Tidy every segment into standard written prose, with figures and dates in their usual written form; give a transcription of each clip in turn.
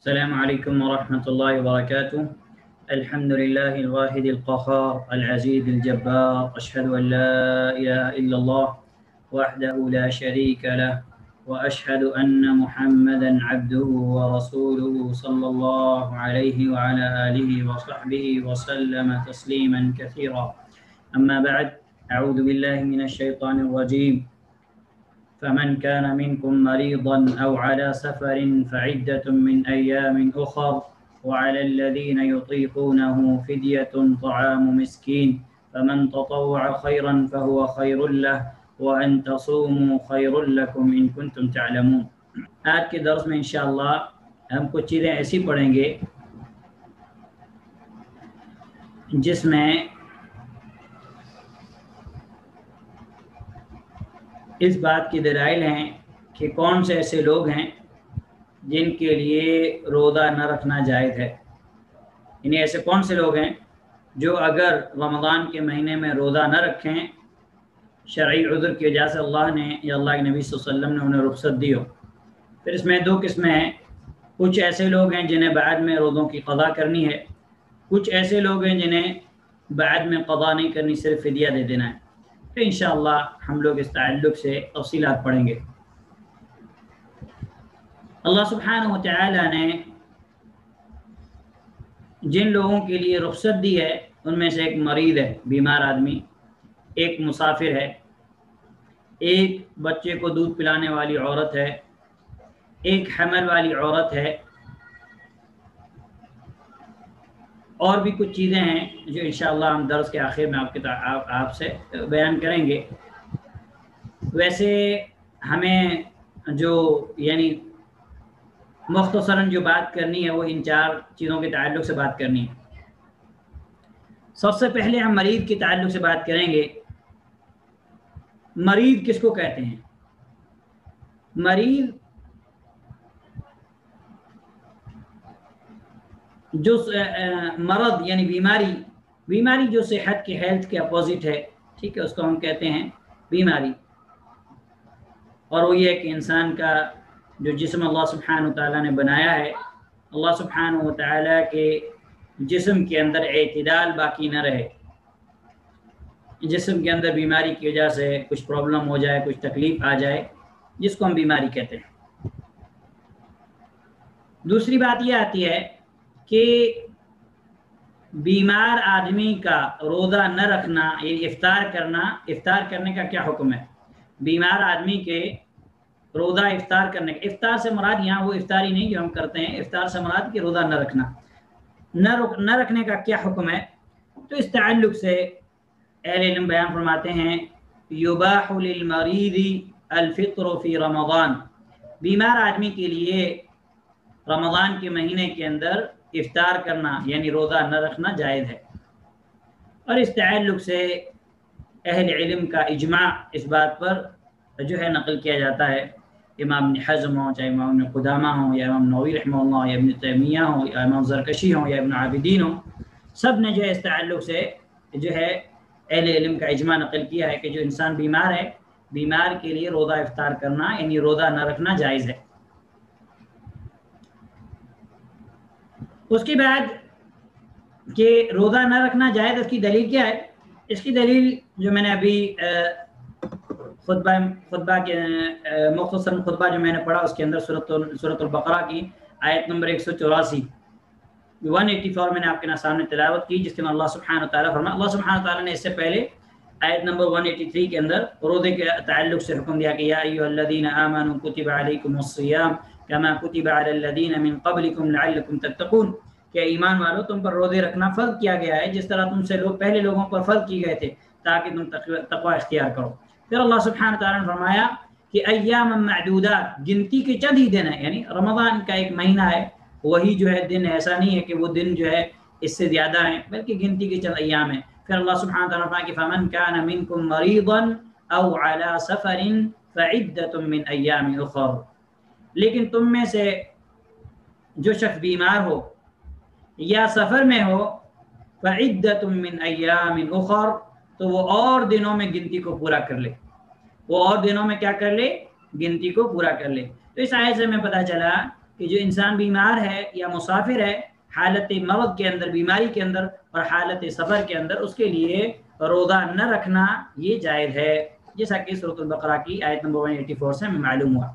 السلام عليكم ورحمة الله وبركاته. الحمد لله الواحد القهار العزيز الجبار، أشهد أن لا إله إلا الله وحده لا شريك له، وأشهد أن محمدا عبده ورسوله صلى الله عليه وعلى آله وصحبه وسلم تسليما كثيرا. أما بعد، أعوذ بالله من الشيطان الرجيم. فمن كان منكم مريضا أو على سفر فعدة من أيام أخر وعلى الذين يطيقونه فدية طعام مسكين فمن تطوع خيرا فهو خير له وأن تصوموا خير لكم إن كنتم تعلمون. آج کے درس میں انشاءاللہ ہم کچھ چیزیں ایسی پڑھیں گے جس میں اس بات کی دلائل ہیں کہ کون سے ایسے لوگ ہیں جن کے لیے روزہ نہ رکھنا جائز ہے. یعنی ایسے کون سے لوگ ہیں جو اگر رمضان کے مہینے میں روزہ نہ رکھیں، شرعی عذر کی وجہ سے اللہ نے یا اللہ کے نبی صلی اللہ علیہ وسلم نے انہیں رخصت دی ہو. پھر اس میں دو قسمیں ہیں. کچھ ایسے لوگ ہیں جنہیں بعد میں روزوں کی قضا کرنی ہے، کچھ ایسے لوگ ہیں جنہیں بعد میں قضا نہیں کرنی، صرف فدیہ دے دینا ہے. تو انشاءاللہ ہم لوگ اس تعلق سے تفصیلات پڑھیں گے. اللہ سبحانہ و تعالی نے جن لوگوں کے لیے رخصت دی ہے ان میں سے ایک مریض ہے، بیمار آدمی، ایک مسافر ہے، ایک بچے کو دودھ پلانے والی عورت ہے، ایک حمل والی عورت ہے، اور بھی کچھ چیزیں ہیں جو انشاءاللہ ہم درس کے آخر میں آپ سے بیان کریں گے. ویسے ہمیں جو یعنی مختصراً جو بات کرنی ہے وہ ان چار چیزوں کے تعلق سے بات کرنی ہے. سب سے پہلے ہم مریض کے تعلق سے بات کریں گے. مریض کس کو کہتے ہیں؟ مریض جو مرض یعنی بیماری جو صحت کی ہیلتھ کے اپوزٹ ہے، ٹھیک ہے، اس کو ہم کہتے ہیں بیماری. اور وہ یہ ہے کہ انسان کا جو جسم اللہ سبحانہ و تعالیٰ نے بنایا ہے، اللہ سبحانہ و تعالیٰ کے جسم کے اندر اعتدال باقی نہ رہے، جسم کے اندر بیماری کی وجہ سے کچھ پرابلم ہو جائے، کچھ تکلیف آ جائے، جس کو ہم بیماری کہتے ہیں. دوسری بات یہ آتی ہے کہ بیمار آدمی کا روزہ نہ رکھنا، یعنی افطار کرنے کا کیا حکم ہے؟ بیمار آدمی کے روزہ افطار کرنے کا، افطار سے مراد یہاں وہ افطاری نہیں جو ہم کرتے ہیں، افطار سے مراد کہ روزہ نہ رکھنے کا کیا حکم ہے. تو اس تعلق سے اہل علم بیان فرماتے ہیں یباح للمریض الفطر فی رمضان، بیمار آدمی کے لیے رمضان کے مہینے کے اندر افطار کرنا یعنی روزہ نہ رکھنا جائز ہے. اور اس تعلق سے اہل علم کا اجماع اس بات پر جو ہے نقل کیا جاتا ہے. امام ابن حزم ہوں، چاہے امام ابن قدامہ ہوں، یا امام نووی رحمہ اللہ، یا ابن تیمیہ ہوں، یا امام زرکشی ہوں، یا ابن عابدین ہوں، سب نے جو ہے اس تعلق سے جو ہے اہل علم کا اجماع نقل کیا ہے کہ جو انسان بیمار ہے، بیمار کے لیے روزہ افطار کرنا یعنی روزہ نہ رکھنا جائز ہے. اس کے بعد کہ روزہ نہ رکھنا جائز، اس کی دلیل کیا ہے؟ اس کی دلیل جو میں نے ابھی خطبہ کے مختصر خطبہ جو میں نے پڑھا اس کے اندر سورۃ البقرہ کی آیت نمبر 184 میں نے آپ کے سامنے تلاوت کی، جس کے میں اللہ سبحانہ تعالیٰ فرمایا، اللہ سبحانہ تعالیٰ نے اس سے پہلے آیت نمبر 183 کے اندر روزے کے تعلق سے حکم دیا کہ یا ایھا الذین آمنوا کتب علیکم الصیام کما کتب علی الذین من قبلکم لعلکم تتقون، کہ ایمان والو تم پر روزے رکھنا فرض کیا گیا ہے جس طرح تم سے پہلے لوگوں پر فرض کیے گئے تھے تاکہ تم تقوی اختیار کرو. پھر اللہ سبحانہ تعالیٰ نے فرمایا کہ ایام معدودات، گنتی کے چند ہی دن ہیں، یعنی رمضان کا ایک مہینہ ہے، وہی جو ہے دن، ایسا نہیں ہے کہ وہ دن جو ہے اس سے زیادہ ہیں، بلکہ گنتی کے چند ایام ہیں. پھر اللہ سبحانہ تعالیٰ نے فرمایا کہ فمن کان منکم مریضا او علی سفر فعدۃ من ایام اخر، لیکن تم میں سے جو شخص بیمار ہو یا سفر میں ہو، فعدۃ من ایام اخر، تو وہ اور دنوں میں گنتی کو پورا کر لے، وہ اور دنوں میں کیا کر لے؟ گنتی کو پورا کر لے. تو اس آیت سے ہمیں پتہ چلا کہ جو انسان بیمار ہے یا مسافر ہے حالت مرض کے اندر، بیماری کے اندر اور حالت سفر کے اندر، اس کے لیے روزہ نہ رکھنا یہ جائز ہے، جیسا کہ سورۃ البقرہ کی آیت نمبر 184 سے ہمیں معلوم ہوا۔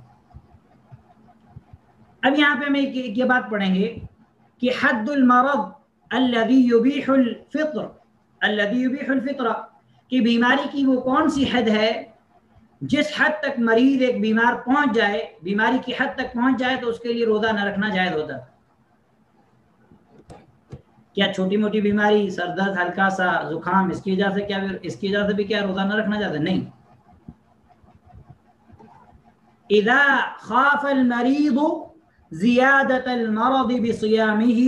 اب یہاں پہ ہم ایک یہ بات پڑھیں گے کہ حد المرض الذي يبيح الفطر، الذي يبيح الفطر، کہ بیماری کی وہ کون سی حد ہے جس حد تک مریض ایک بیمار پہنچ جائے، بیماری کی حد تک پہنچ جائے تو اس کے لیے روزہ نہ رکھنا جائز ہوتا۔ کیا چھوٹی موٹی بیماری، سر درد، ہلکا سا زکام، اس کی وجہ سے کیا، اس کی وجہ سے بھی کیا روزہ نہ رکھنا جائز؟ نہیں۔ اذا خاف المریض زیادت المرض بصیامه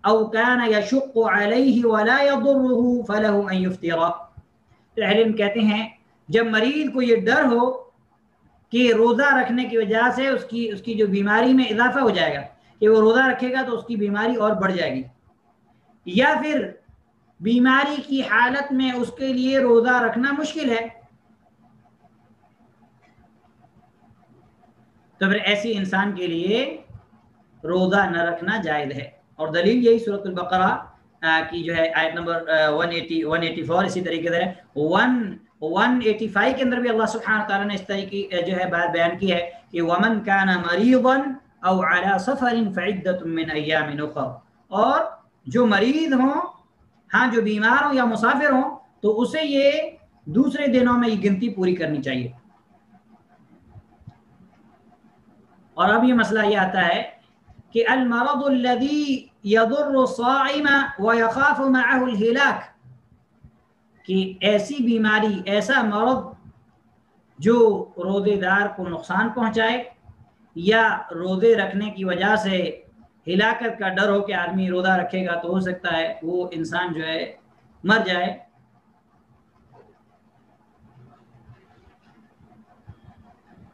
او كان يشق عليه ولا يضره فله ان يفطر۔ اہل علم کہتے ہیں جب مریض کو یہ ڈر ہو کہ روزہ رکھنے کی وجہ سے اس کی جو بیماری میں اضافہ ہو جائے گا، کہ وہ روزہ رکھے گا تو اس کی بیماری اور بڑھ جائے گی، یا پھر بیماری کی حالت میں اس کے لیے روزہ رکھنا مشکل ہے، تو پھر ایسی انسان کے لیے روزہ نہ رکھنا جائز ہے۔ اور دلیل یہی سورۃ البقرہ کی جو ہے آیت نمبر 184، اسی طریقے سے 185 کے اندر بھی اللہ سبحانہ تعالیٰ نے اس طرح کی جو ہے بات بیان کی ہے کہ وَمَنْ كَانَ مَرِيضًا أَوْ عَلَى سَفَرٍ فَعِدَّةٌ مِّنْ أَيَّامٍ أُخَرَ، اور جو مریض ہوں، ہاں جو بیمار ہوں یا مسافر ہوں، تو اسے یہ دوسرے دنوں میں یہ گنتی پوری کرنی چاہیے۔ اور اب یہ مسئلہ یہ آتا ہے کہ المرض الذي يضر الصائم ويخاف معه الهلاك، کہ ایسی بیماری، ایسا مرض جو روزے دار کو نقصان پہنچائے یا روزے رکھنے کی وجہ سے ہلاکت کا ڈر ہو کہ آدمی روزہ رکھے گا تو ہو سکتا ہے وہ انسان جو ہے مر جائے،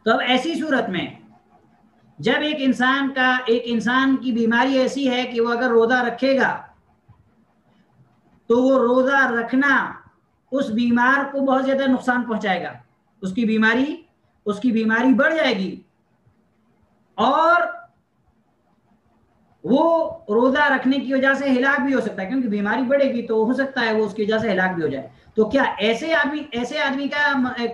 تو اب ایسی صورت میں جب ایک انسان کی بیماری ایسی ہے کہ وہ اگر روزہ رکھے گا تو وہ روزہ رکھنا اس بیمار کو بہت زیادہ نقصان پہنچائے گا، اس کی بیماری بڑھ جائے گی، اور وہ روزہ رکھنے کی وجہ سے ہلاک بھی ہو سکتا ہے، کیونکہ بیماری بڑھے گی تو ہو سکتا ہے وہ اس کی وجہ سے ہلاک بھی ہو جائے۔ تو کیا ایسے آدمی کا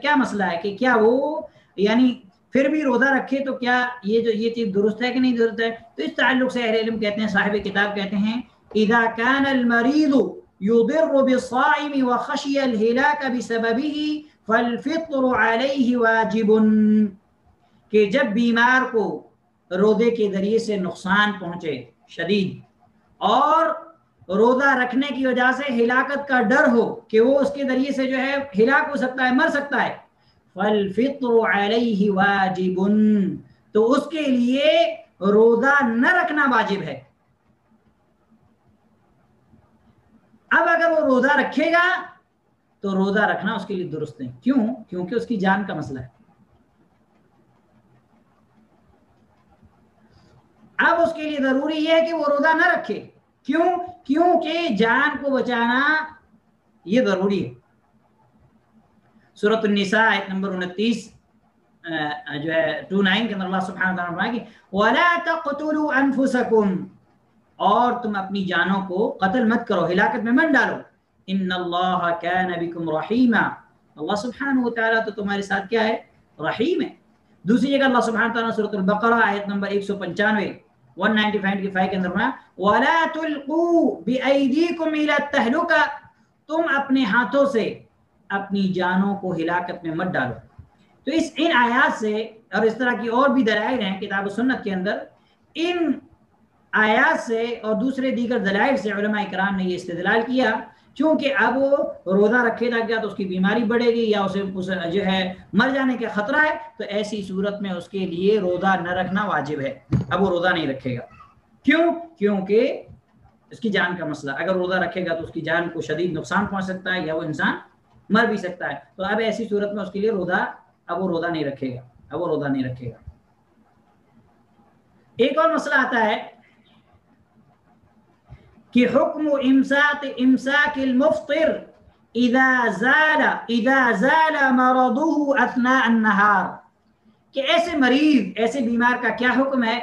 کیا مسئلہ ہے کہ کیا وہ یعنی پھر بھی روزہ رکھے تو کیا یہ چیز درست ہے کہ نہیں درست ہے؟ تو اس تعلق سے اہل علم کہتے ہیں، صاحب کتاب کہتے ہیں اذا كان المريض يضر بالصائم وخشي الهلاك بسببه فالفطر عليه واجب، کہ جب بیمار کو روزے کے ذریعے سے نقصان پہنچے شدید اور روزہ رکھنے کی وجہ سے ہلاکت کا ڈر ہو کہ وہ اس کے ذریعے سے جو ہے ہلاک ہو سکتا ہے، مر سکتا ہے، فالفطر علیہ واجب، تو اس کے لیے روزہ نہ رکھنا واجب ہے۔ اب اگر وہ روزہ رکھے گا تو روزہ رکھنا اس کے لیے درست نہیں، کیوں؟ کیونکہ اس کی جان کا مسئلہ ہے۔ اب اس کے لیے ضروری ہے کہ وہ روزہ نہ رکھے، کیوں؟ کیونکہ جان کو بچانا یہ ضروری ہے۔ سورۃ النساء آیت نمبر 29 جو ہے 29 کے اندر اللہ سبحانہ وتعالیٰ فرمایا کہ وَلَا تَقْتُلُوا أَنفُسَكُمْ، اور تم اپنی جانوں کو قتل مت کرو، ہلاکت میں مت ڈالو، إِنَّ اللَّهَ كَانَ بِكُمْ رَحِيمًا، اللہ سبحانہ وتعالیٰ تو تمہارے ساتھ کیا ہے؟ رحیم ہے۔ دوسری جگہ اللہ سبحانہ وتعالیٰ سورۃ البقرہ آیت نمبر 195 195 کے اندر فرمایا وَلَا تُلْقُوا بِأَيْدِيكُمْ إِلَى التَّهْلُكَةِ، تم اپنے ہاتھوں سے اپنی جانوں کو ہلاکت میں مت ڈالو۔ تو ان آیات سے اور اس طرح کی اور بھی دلائل ہیں کتاب و سنت کے اندر، ان آیات سے اور دوسرے دیگر دلائل سے علماء کرام نے یہ استدلال کیا، چونکہ اب وہ روزہ رکھے گا تو اس کی بیماری بڑھے گی یا اسے جو ہے مر جانے کا خطرہ ہے، تو ایسی صورت میں اس کے لیے روزہ نہ رکھنا واجب ہے، اب وہ روزہ نہیں رکھے گا۔ کیوں؟ کیونکہ اس کی جان کا مسئلہ، اگر روزہ رکھے گا تو اس کی جان کو شدید نقصان پہنچ سکتا ہے یا وہ انسان مر بھی سکتا ہے، تو اب ایسی صورت میں اس کے لیے اب وہ روزہ نہیں رکھے گا۔ ایک اور مسئلہ آتا ہے کہ حکم امساک المفطر اذا زال مرضه اثناء النهار، کہ ایسے مریض، ایسے بیمار کا کیا حکم ہے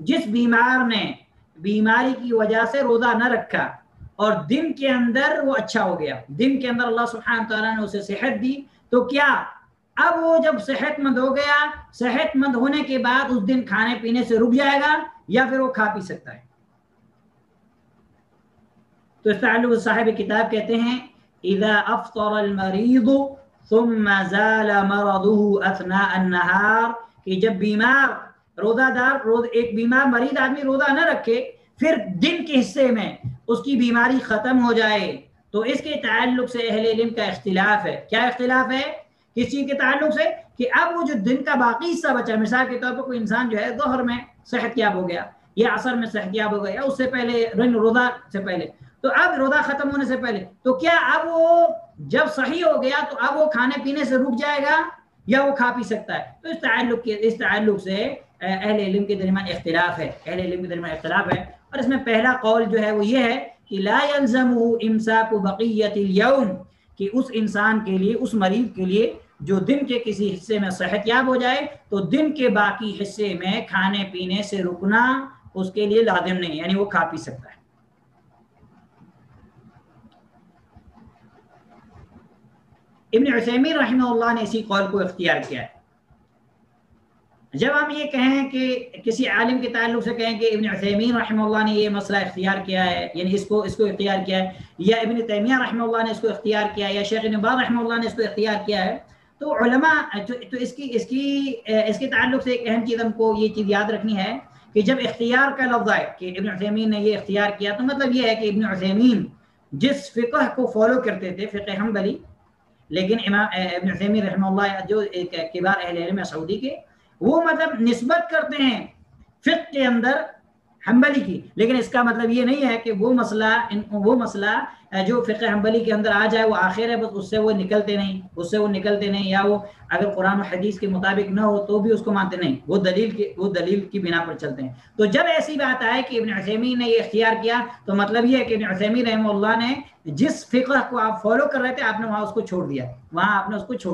جس بیمار نے بیماری کی وجہ سے روزہ نہ رکھا اور دن کے اندر وہ اچھا ہو گیا، دن کے اندر اللہ سبحانہ تعالیٰ نے اسے صحت دی، تو کیا اب وہ جب صحت مند ہو گیا، صحت مند ہونے کے بعد اس دن کھانے پینے سے رک جائے گا یا پھر وہ کھا پی سکتا ہے؟ تو اس تعلق صاحب کتاب کہتے ہیں اذا افطر المریض ثم زال مرضه اثناء النهار، کہ جب بیمار روزہ دار ایک بیمار مریض آدمی روزہ نہ رکھے پھر دن کے حصے میں اس کی بیماری ختم ہو جائے، تو اس کے تعلق سے اہل علم کا اختلاف ہے۔ کیا اختلاف ہے؟ کس چیز کے تعلق سے؟ کہ اب وہ جو دن کا باقی حصہ بچا، مثال کے طور پر کوئی انسان جو ہے ظہر میں صحت یاب ہو گیا یا عصر میں صحت یاب ہو گیا یا اس سے پہلے روزہ سے پہلے، تو اب روزہ ختم ہونے سے پہلے، تو کیا اب وہ جب صحیح ہو گیا تو اب وہ کھانے پینے سے رک جائے گا یا وہ کھا پی سکتا ہے؟ تو اس تعلق سے اہل علم کے درمیان اختلاف ہے، اہل علم کے درمیان اختلاف ہے۔ اور اس میں پہلا قول جو ہے وہ یہ ہے کہ لا يلزمه امساک بقیت اليوم، کہ اس انسان کے لیے، اس مریض کے لیے جو دن کے کسی حصے میں صحت یاب ہو جائے تو دن کے باقی حصے میں کھانے پینے سے رکنا اس کے لیے لازم نہیں، یعنی وہ کھا پی سکتا ہے۔ ابن عثیمین رحمہ اللہ نے اسی قول کو اختیار کیا ہے۔ جب ہم یہ کہیں کہ کسی عالم کے تعلق سے کہیں کہ ابن عثیمین رحمہ اللہ نے یہ مسئلہ اختیار کیا ہے، یعنی اس کو اختیار کیا ہے، یا ابن تیمیہ رحمہ اللہ نے اس کو اختیار کیا ہے، یا شیخ ابن باز رحمہ اللہ نے اس کو اختیار کیا ہے، تو علماء تو اس کے تعلق سے ایک اہم چیز ہم کو یہ چیز یاد رکھنی ہے کہ جب اختیار کا لفظ آئے کہ ابن عثیمین نے یہ اختیار کیا، تو مطلب یہ ہے کہ ابن عثیمین جس فقہ کو فالو کرتے تھے، فقہ حنبلی، لیکن امام ابن عثیمین رحمہ اللہ جو ایک کبار اہل علم سعودی کے، وہ مطلب نسبت کرتے ہیں فقہ کے اندر حنبلی کی، لیکن اس کا مطلب یہ نہیں ہے کہ وہ مسئلہ جو فقہ حنبلی کے اندر آ جائے وہ آخر ہے، بس اس سے وہ نکلتے نہیں، یا وہ اگر قرآن و حدیث کے مطابق نہ ہو تو بھی اس کو مانتے نہیں، وہ دلیل کی بنا پر چلتے ہیں۔ تو جب ایسی بات آئے کہ ابن عثیمین نے یہ اختیار کیا، تو مطلب یہ ہے کہ ابن عثیمین رحمہ اللہ نے جس فقہ کو آپ فالو کر رہے تھے آپ نے وہاں اس کو چھوڑ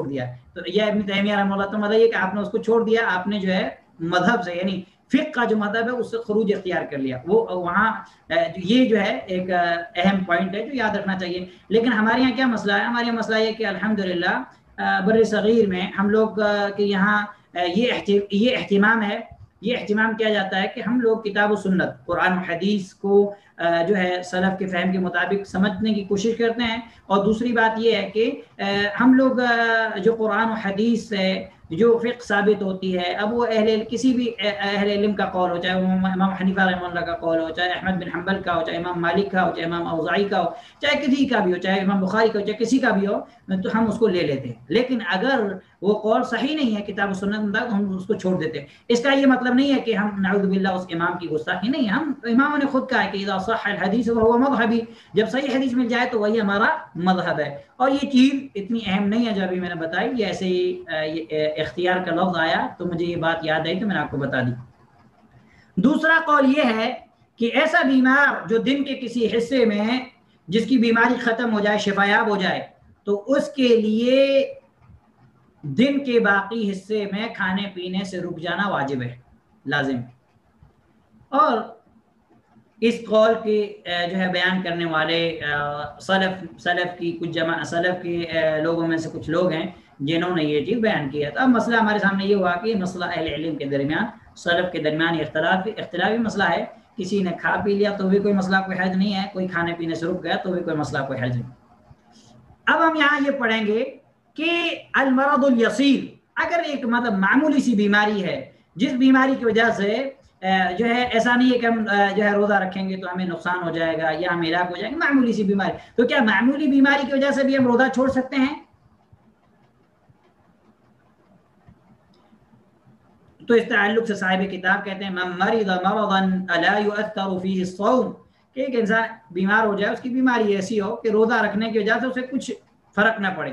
دیا، تو یہ ابن تیمیہ رحمہ اللہ، تو مطلب یہ کہ آپ نے اس کو چھوڑ دیا، آپ نے جو ہے مذہب سے، یعنی فقہ کا جو مذہب ہے اس سے خروج اختیار کر لیا، وہ وہاں یہ جو ہے ایک اہم پوائنٹ ہے جو یاد رکھنا چاہیے۔ لیکن ہمارے یہاں کیا مسئلہ ہے؟ ہمارے یہاں مسئلہ یہ کہ الحمدللہ بر صغیر میں ہم لوگ کے یہاں یہ اہتمام کیا جاتا ہے کہ ہم لوگ کتاب و سنت، قرآن و حدیث کو جو ہے سلف کے فہم کے مطابق سمجھنے کی کوشش کرتے ہیں، اور دوسری بات یہ ہے کہ ہم لوگ جو قرآن و حدیث سے جو فقہ ثابت ہوتی ہے، اب وہ کسی بھی اہل علم کا قول ہو، چاہے وہ امام حنیفہ رحمہ اللہ کا قول ہو، چاہے احمد بن حنبل کا ہو، چاہے امام مالک کا ہو، چاہے امام اوزاعی کا ہو، چاہے کسی کا بھی ہو، چاہے امام بخاری کا ہو، چاہے کسی کا بھی ہو، تو ہم اس کو لے لیتے ہیں۔ لیکن اگر وہ قول صحیح نہیں ہے کتاب و سنت میں، تو ہم اس کو چھوڑ دیتے ہیں۔ اس کا یہ مطلب نہیں ہے کہ ہم نعوذ باللہ اس امام کی گستاخی، نہیں، ہم اماموں نے خود کہا ہے کہ اذا صح الحدیث وهو مذهبی، جب صحیح حدیث مل جائے تو وہی ہمارا مذہب ہے۔ اور یہ چیز اتنی اہم نہیں ہے جو ابھی میں نے بتائی، یہ ایسے ہی اختیار کا لفظ آیا تو مجھے یہ بات یاد آئی تو میں نے آپ کو بتا دی۔ دوسرا قول یہ ہے کہ ایسا بیمار جو دن کے کسی حصے میں جس کی بیماری ختم ہو جائے، شفایاب ہو جائے، تو اس کے لیے دن کے باقی حصے میں کھانے پینے سے رک جانا واجب ہے، لازم ہے۔ اور اس قول کے جو ہے بیان کرنے والے سلف کے لوگوں میں سے کچھ لوگ ہیں جنہوں نے یہ چیز بیان کیا۔ تو اب مسئلہ ہمارے سامنے یہ ہوا کہ مسئلہ اہل علم کے درمیان، سلف کے درمیان اختلافی مسئلہ ہے، کسی نے کھا پی لیا تو بھی کوئی مسئلہ، کوئی حرج نہیں ہے، کوئی کھانے پینے سے رک گیا تو بھی کوئی مسئلہ، کوئی حرج نہیں۔ اب ہم یہاں یہ پڑھیں گے کہ المرض الیسیر، اگر ایک مطلب معمولی سی بیماری ہے جس بیماری کی وجہ سے جو ہے ایسا نہیں ہے کہ ہم جو ہے روزہ رکھیں گے تو ہمیں نقصان ہو جائے گا یا ہم ہلاک ہو جائیں گے، معمولی سی بیماری، تو کیا معمولی بیماری کی وجہ سے بھی ہم روزہ چھوڑ سکتے ہیں؟ تو اس تعلق سے صاحب کتاب کہتے ہیں من مرض مرضا الا يؤثر فيه الصوم، کہ ایک انسان بیمار ہو جائے، اس کی بیماری ایسی ہو کہ روزہ رکھنے کی وجہ سے اسے کچھ فرق نہ پڑے،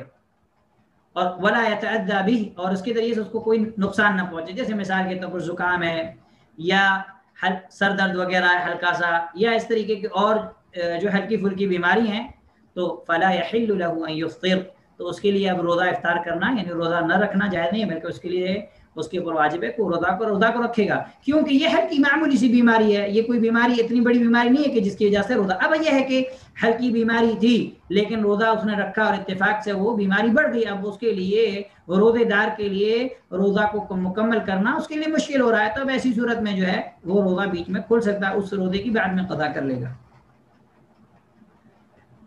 اور ولا يتأذى به، اور اس کے ذریعے سے اس کو کوئی نقصان نہ پہنچے، جیسے مثال کے طور پر زکام ہے یا سر درد وغیرہ ہے ہلکا سا، یا اس طریقے کی اور جو ہلکی پھلکی بیماری ہیں، تو فلا يحل له ان يفطر، تو اس کے لیے اب روزہ افطار کرنا یعنی روزہ نہ رکھنا جائز نہیں ہے، بلکہ اس کے لیے اس کے اوپر واجب ہے کہ روزہ کو رکھے گا، کیونکہ یہ ہلکی معمولی سی بیماری ہے، یہ کوئی بیماری اتنی بڑی بیماری نہیں ہے کہ جس کی وجہ سے روزہ، اب یہ ہے کہ ہلکی بیماری تھی لیکن روزہ اس نے رکھا اور اتفاق سے وہ بیماری بڑھ گئی، اب اس کے لیے روزے دار کے لیے روزہ کو مکمل کرنا اس کے لیے مشکل ہو رہا ہے، تب ایسی صورت میں جو ہے وہ روزہ بیچ میں کھل سکتا ہے، اس روزے کی بعد میں قضا کر لے گا۔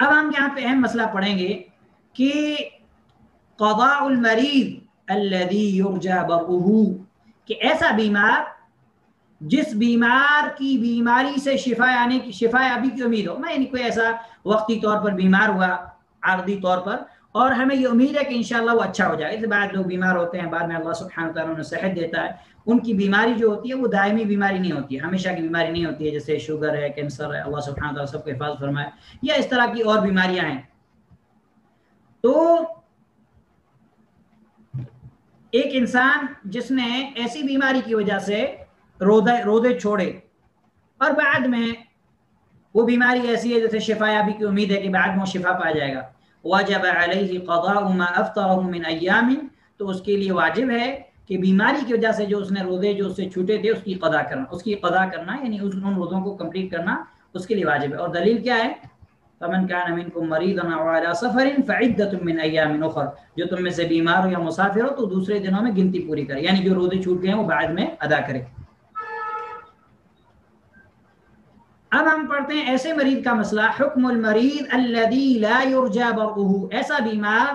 اب ہم یہاں پہ اہم مسئلہ پڑھیں گے کہ قضاء المریض الذي يرجى برؤه، کہ ایسا بیمار جس بیمار کی بیماری سے شفا یابی کی امید ہو، میں یعنی کوئی ایسا وقتی طور پر بیمار ہوا عارضی طور پر اور ہمیں یہ امید ہے کہ انشاءاللہ وہ اچھا ہو جائے، اس بعد لوگ بیمار ہوتے ہیں، بعد میں اللہ سبحانہ وتعالیٰ انہیں صحت دیتا ہے، ان کی بیماری جو ہوتی ہے وہ دائمی بیماری نہیں ہوتی ہے، ہمیشہ کی بیماری نہیں ہوتی ہے، جیسے شوگر ہے، کینسر ہے، اللہ سبحانہ وتعالیٰ سب کو حفاظت فرمائے، یا اس طرح کی اور بیماریاں ہیں۔ تو ایک انسان جس نے ایسی بیماری کی وجہ سے روزے چھوڑے اور بعد میں وہ بیماری ایسی ہے جیسے شفا یابی کی امید ہے کہ بعد میں وہ شفا پا جائے گا، واجب علیہ قضاء ما افطرہ من ایام، تو اس کے لیے واجب ہے کہ بیماری کی وجہ سے جو اس نے روزے جو اس سے چھوٹے تھے اس کی قضا کرنا یعنی ان روزوں کو کمپلیٹ کرنا اس کے لیے واجب ہے۔ اور دلیل کیا ہے؟ فمن كان منكم مريضا او على سفر فعدة من ايام اخر، جو تم میں سے بیمار ہو یا مسافر ہو تو دوسرے دنوں میں گنتی پوری کرے، یعنی جو روزے چھوٹ گئے ہیں وہ بعد میں ادا کرے۔ اب ہم پڑھتے ہیں ایسے مریض کا مسئلہ، حکم المریض الذي لا يرجى برؤه، ایسا بیمار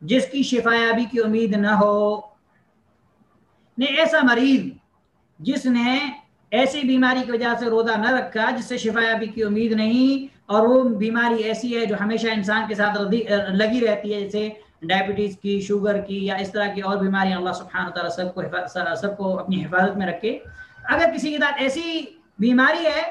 جس کی شفا یابی کی امید نہ ہو، ایسا مریض جس نے ایسی بیماری کی وجہ سے روزہ نہ رکھا جس سے شفا یابی کی امید نہیں، اور وہ بیماری ایسی ہے جو ہمیشہ انسان کے ساتھ لگی رہتی ہے، جیسے ڈائبٹیز کی، شوگر کی، یا اس طرح کی اور بیماریاں، اللہ سبحانہ تعالیٰ سب کو اپنی حفاظت میں رکھے۔ اگر کسی کے ساتھ ایسی بیماری ہے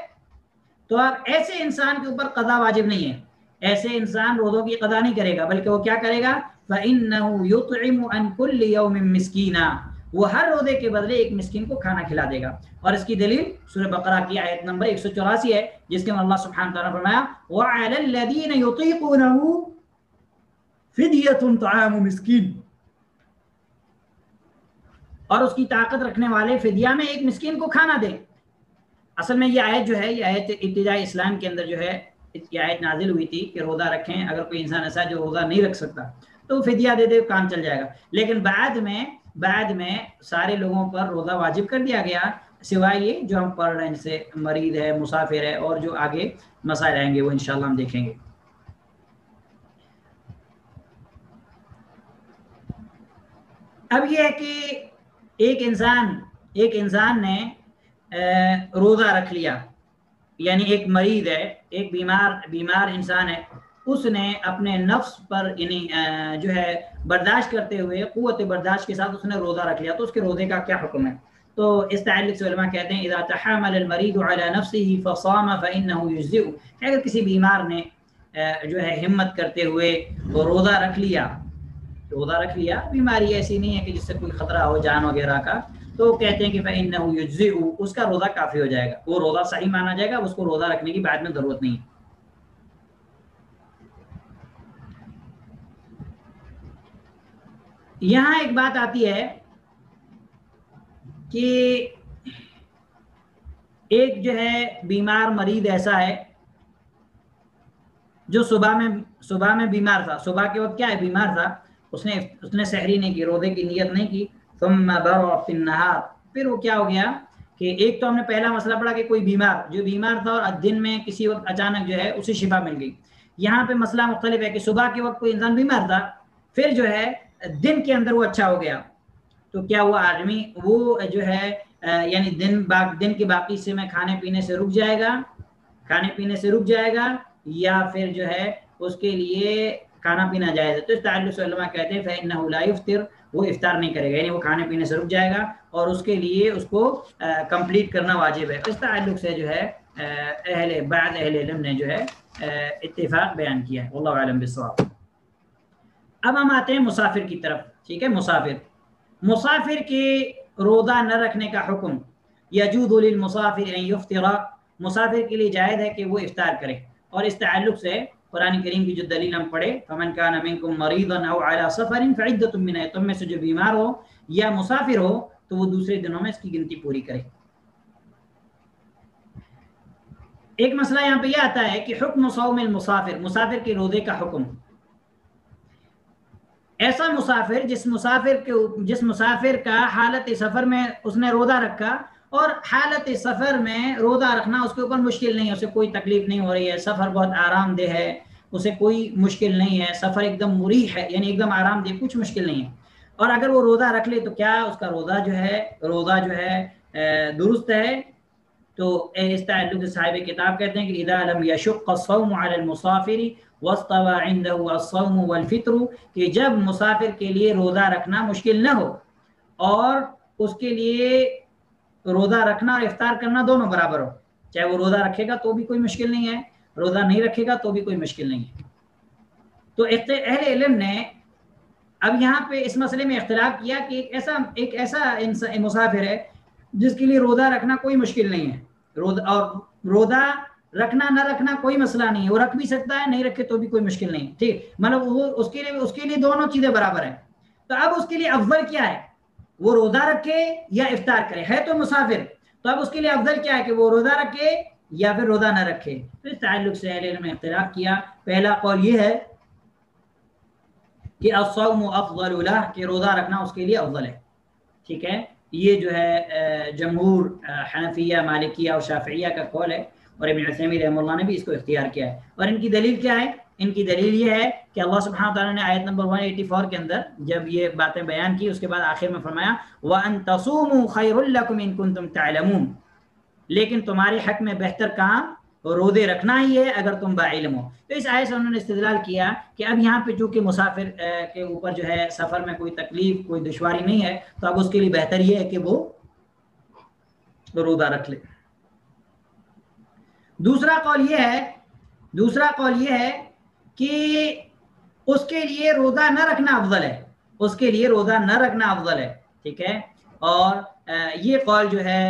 تو اب ایسے انسان کے اوپر قضا واجب نہیں ہے، ایسے انسان روزوں کی قضا نہیں کرے گا، بلکہ وہ کیا کرے گا؟ فَإِنَّهُ يُطْعِمُ عَنْ كُلِّ يَوْمٍ مِسْكِينًا، وہ ہر روزے کے بدلے ایک مسکین کو کھانا کھلا دے گا۔ اور اس کی دلیل سورہ بقرہ کی آیت نمبر 184 ہے، جس کے میں اللہ سبحانہ تعالیٰ نے فرمایا وَعَلَى الَّذِينَ يُطِيقُونَهُ فِدْيَةٌ طَعَامُ مِسْكِين، اور اس کی طاقت رکھنے والے فدیہ میں ایک مسکین کو کھانا دیں۔ اصل میں یہ آیت جو ہے، یہ آیت ابتدائی اسلام کے اندر جو ہے یہ آیت نازل ہوئی تھی کہ روزہ رکھیں، اگر کوئی انسان ایسا جو روزہ نہیں رکھ سکتا تو فدیہ دے دے، کام چل جائے گا، لیکن بعد میں سارے لوگوں پر روزہ واجب کر دیا گیا، سوائے یہ جو ہم پڑھ رہے ہیں، جیسے مریض ہے، مسافر ہے، اور جو آگے مسائل آئیں گے وہ انشاءاللہ ہم دیکھیں گے۔ اب یہ ہے کہ ایک انسان نے روزہ رکھ لیا، یعنی ایک مریض ہے، ایک بیمار انسان ہے، اس نے اپنے نفس پر یعنی جو ہے برداشت کرتے ہوئے قوت برداشت کے ساتھ اس نے روزہ رکھ لیا، تو اس کے روزے کا کیا حکم ہے؟ تو اس تعلق سے علماء کہتے ہیں اذا تحامل المریض على نفسه فصام فانه يجزئ، اگر کسی بیمار نے جو ہے ہمت کرتے ہوئے روزہ رکھ لیا، بیماری ایسی نہیں ہے کہ جس سے کوئی خطرہ ہو جان وغیرہ کا، تو کہتے ہیں کہ فإنه يجزئ، اس کا روزہ کافی ہو جائے گا، وہ روزہ صحیح مانا جائے گا، اس کو روزہ رکھنے کی بعد میں ضرورت نہیں ہے۔ یہاں ایک بات آتی ہے کہ ایک جو ہے بیمار مریض ایسا ہے جو صبح میں بیمار تھا، صبح کے وقت کیا ہے بیمار تھا، اس نے سحری نہیں کی، روزے کی نیت نہیں کی، ثم برع فی النہار، پھر وہ کیا ہو گیا کہ ایک تو ہم نے پہلا مسئلہ پڑھا کہ کوئی بیمار تھا اور دن میں کسی وقت اچانک جو ہے اسے شفا مل گئی۔ یہاں پہ مسئلہ مختلف ہے کہ صبح کے وقت کوئی انسان بیمار تھا، پھر جو ہے دن کے اندر وہ اچھا ہو گیا، تو کیا وہ آدمی وہ جو ہے یعنی دن کے باقی سے میں کھانے پینے سے رک جائے گا یا پھر جو ہے اس کے لیے کھانا پینا جائز ہے؟ تو اس تعلق سے علماء کہتے ہیں فإنه لا يفطر، وہ افطار نہیں کرے گا، یعنی وہ کھانے پینے سے رک جائے گا اور اس کے لیے اس کو کمپلیٹ کرنا واجب ہے۔ اس تعلق سے جو ہے بعض اہل علم نے جو ہے اتفاق بیان کیا ہے، واللہ اعلم بالصواب۔ اب ہم آتے ہیں مسافر کی طرف، ٹھیک ہے؟ مسافر کے روزہ نہ رکھنے کا حکم، یجوز للمسافر ان یفطر، مسافر کے لیے جائز ہے کہ وہ افطار کرے، اور اس تعلق سے قرآن کریم کی جو دلیل ہم پڑھے فمن کان منکم مریضا او علی سفر فعدۃ من، تم میں سے جو بیمار ہو یا مسافر ہو تو وہ دوسرے دنوں میں اس کی گنتی پوری کرے۔ ایک مسئلہ یہاں پہ یہ آتا ہے کہ حکم صوم المسافر، مسافر کے روزے کا حکم۔ ایسا مسافر جس مسافر کا حالت سفر میں اس نے روزہ رکھا، اور حالت سفر میں روزہ رکھنا اس کے اوپر مشکل نہیں ہے، اسے کوئی تکلیف نہیں ہو رہی ہے، سفر بہت آرام دہ ہے، اسے کوئی مشکل نہیں ہے، سفر ایک دم مریح ہے، یعنی ایک دم آرام دہ، کچھ مشکل نہیں ہے، اور اگر وہ روزہ رکھ لے تو کیا اس کا روزہ جو ہے درست ہے؟ تو اس تعلق سے صاحب کتاب کہتے ہیں کہ اذا لم يشق الصوم على المسافر واستوى عنده الصوم والفطر، کہ جب مسافر کے لیے روزہ رکھنا مشکل نہ ہو اور اس کے لیے روزہ رکھنا اور افطار کرنا دونوں برابر ہو، چاہے وہ روزہ رکھے گا تو بھی کوئی مشکل نہیں ہے، روزہ نہیں رکھے گا تو بھی کوئی مشکل نہیں ہے۔ تو اہل علم نے اب یہاں پہ اس مسئلے میں اختلاف کیا کہ ایک ایسا مسافر ہے جس کے لیے روزہ رکھنا کوئی مشکل نہیں ہے، اور روزہ رکھنا نہ رکھنا کوئی مسئلہ نہیں ہے، وہ رکھ بھی سکتا ہے، نہیں رکھے تو بھی کوئی مشکل نہیں، ٹھیک، مطلب وہ اس کے لیے دونوں چیزیں برابر ہیں۔ تو اب اس کے لیے افضل کیا ہے؟ وہ روزہ رکھے یا افطار کرے؟ ہے تو مسافر، تو اب اس کے لیے افضل کیا ہے کہ وہ روزہ رکھے یا پھر روزہ نہ رکھے؟ تو اس تعلق سے اہل علم نے اختلاف کیا۔ پہلا قول یہ ہے کہ الصوم افضل لہ، کہ روزہ رکھنا اس کے لیے افضل ہے، ٹھیک ہے، یہ جو ہے جمہور حنفیہ، مالکیہ اور شافعیہ کا قول ہے، اور ابن عثیمین رحمہ اللہ نے بھی اس کو اختیار کیا ہے۔ اور ان کی دلیل کیا ہے؟ ان کی دلیل یہ ہے کہ اللہ سبحانہ تعالیٰ نے آیت نمبر 184 کے اندر جب یہ باتیں بیان کی، اس کے بعد آخر میں فرمایا وَأَن تَصُومُوا خَيْرٌ لَكُمْ إِن كُنتُمْ تَعْلَمُونَ، لیکن تمہارے حق میں بہتر کام روزے رکھنا ہی ہے اگر تم باعلم ہو۔ تو اس آیت سے انہوں نے استدلال کیا کہ اب یہاں پہ چونکہ مسافر کے اوپر جو ہے سفر میں کوئی تکلیف، کوئی دشواری نہیں ہے، تو اب اس کے لیے بہتر یہ ہے کہ وہ روزہ رکھ لے۔ دوسرا قول یہ ہے کہ اس کے لیے روزہ نہ رکھنا افضل ہے، اس کے لیے روزہ نہ رکھنا افضل ہے، ٹھیک ہے، اور یہ قول جو ہے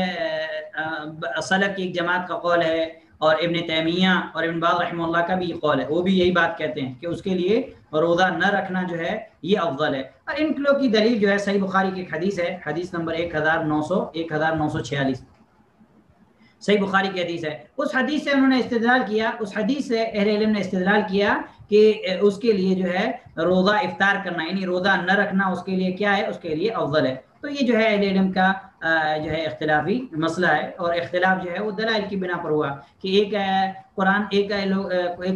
سلف کی ایک جماعت کا قول ہے، اور ابن تیمیہ اور ابن باز رحمہ اللہ کا بھی یہ قول ہے، وہ بھی یہی بات کہتے ہیں کہ اس کے لیے روزہ نہ رکھنا جو ہے یہ افضل ہے۔ اور ان لوگ کی دلیل جو ہے صحیح بخاری کی ایک حدیث ہے، حدیث نمبر 1946، صحیح بخاری کی حدیث ہے، اس حدیث سے انہوں نے استدلال کیا، اس حدیث سے اہل علم نے استدلال کیا کہ اس کے لیے جو ہے روزہ افطار کرنا، یعنی روزہ نہ رکھنا اس کے لیے کیا ہے؟ اس کے لیے افضل ہے۔ تو یہ جو ہے اہل علم کا جو ہے اختلافی مسئلہ ہے، اور اختلاف جو ہے وہ دلائل کی بنا پر ہوا کہ ایک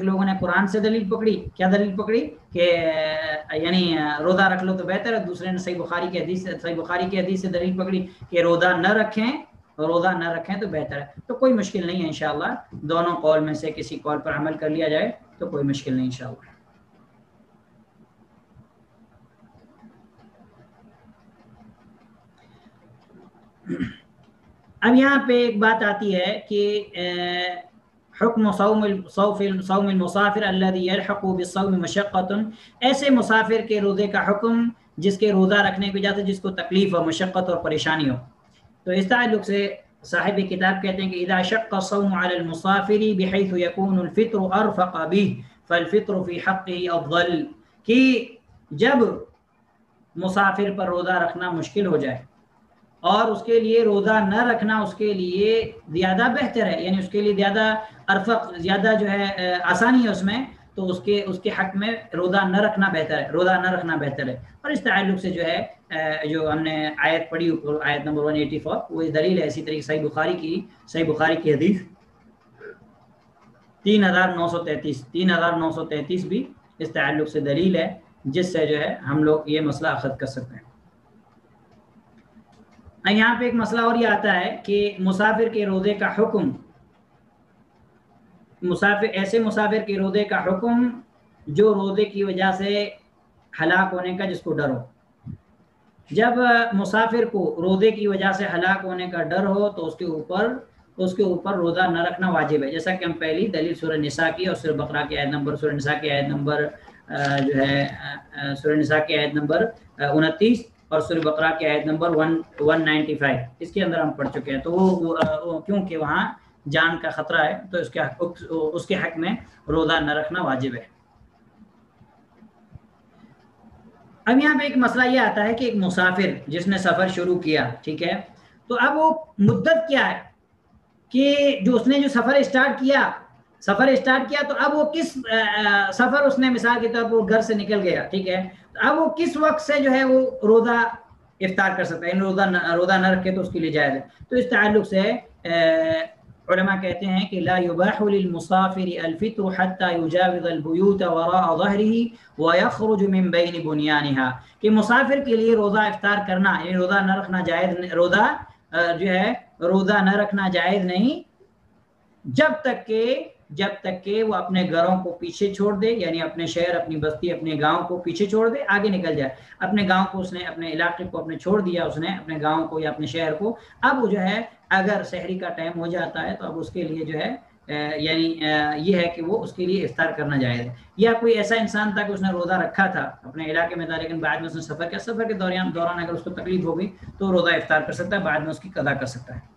لوگوں نے قرآن سے دلیل پکڑی، کیا دلیل پکڑی کہ یعنی روزہ رکھ لو تو بہتر ہے، دوسرے نے صحیح بخاری کی حدیث سے دلیل پکڑی کہ روزہ نہ رکھیں تو بہتر ہے۔ تو کوئی مشکل نہیں ہے انشاءاللہ، دونوں قول میں سے کسی قول پر عمل کر لیا جائے تو کوئی مشکل نہیں انشاءاللہ۔ اب یہاں پہ ایک بات آتی ہے کہ حکم صوم المسافر الذي يلحق بالصوم مشقة، ایسے مسافر کے روزے کا حکم جس کے روزہ رکھنے کی وجہ سے جس کو تکلیف اور مشقت اور پریشانی ہو۔ تو اس تعلق سے صاحب کتاب کہتے ہیں کہ اذا شق الصوم على المسافر بحيث يكون الفطر ارفق به فالفطر في حقه افضل، کہ جب مسافر پر روزہ رکھنا مشکل ہو جائے اور اس کے لیے روزہ نہ رکھنا اس کے لیے زیادہ بہتر ہے، یعنی اس کے لیے زیادہ ارفق، زیادہ جو ہے آسانی ہے اس میں، تو اس کے حق میں روزہ نہ رکھنا بہتر ہے۔ اور اس تعلق سے جو ہے جو ہم نے آیت پڑھی اوپر، آیت نمبر 184، وہ دلیل ہے۔ اسی طریقے صحیح بخاری کی حدیث 3933 بھی اس تعلق سے دلیل ہے، جس سے جو ہے ہم لوگ یہ مسئلہ اخذ کر سکتے ہیں۔ یہاں پہ ایک مسئلہ اور یہ آتا ہے کہ مسافر کے روزے کا حکم، ایسے مسافر کے روزے کا حکم جو روزے کی وجہ سے ہلاک ہونے کا جس کو ڈر ہو۔ جب مسافر کو روزے کی وجہ سے ہلاک ہونے کا ڈر ہو تو اس کے اوپر روزہ نہ رکھنا واجب ہے، جیسا کہ ہم پہلی دلیل سورہ نساء کی اور سورہ بقرہ کی آیت نمبر سورہ نساء کی آیت نمبر 29 اور سورہ بقرہ کی آیت نمبر 195 اس کے اندر ہم پڑھ چکے ہیں۔ تو وہ کیونکہ وہاں جان کا خطرہ ہے تو اس کے حق میں روزہ نہ رکھنا واجب ہے۔ اب یہاں پہ ایک مسئلہ یہ آتا ہے کہ ایک مسافر جس نے سفر شروع کیا، ٹھیک ہے، تو اب وہ مدت کیا ہے کہ جو اس نے جو سفر اسٹارٹ کیا تو اب وہ کس سفر اس نے مثال کے طور پر گھر سے نکل گیا، ٹھیک ہے، اب وہ کس وقت سے جو ہے وہ روزہ افطار کر سکتا ہے، یعنی روزہ نہ رکھے تو اس کے لیے جائز ہے۔ تو اس تعلق سے علماء کہتے ہیں کہ لا يباح للمسافر الفطر حتى يجاوز البيوت وراء ظهره ويخرج من بين بنيانها، کہ مسافر کے لیے روزہ افطار کرنا یعنی روزہ نہ رکھنا جائز، روزہ نہ رکھنا جائز نہیں جب تک کہ وہ اپنے گھروں کو پیچھے چھوڑ دے، یعنی اپنے شہر، اپنی بستی، اپنے گاؤں کو پیچھے چھوڑ دے، آگے نکل جائے۔ اپنے گاؤں کو اس نے، اپنے علاقے کو اپنے چھوڑ دیا، اس نے اپنے گاؤں کو یا اپنے شہر کو، اب وہ جو ہے اگر سحری کا ٹائم ہو جاتا ہے تو اب اس کے لیے جو ہے یعنی یہ ہے کہ وہ اس کے لیے افطار کرنا جائز ہے۔ یا کوئی ایسا انسان تھا کہ اس نے روزہ رکھا تھا اپنے علاقے میں تھا، لیکن بعد میں اس نے سفر کیا، سفر کے دوران اگر اس کو تکلیف ہو گئی تو روزہ افطار کر سکتا ہے، بعد میں اس کی قضا کر سکتا ہے۔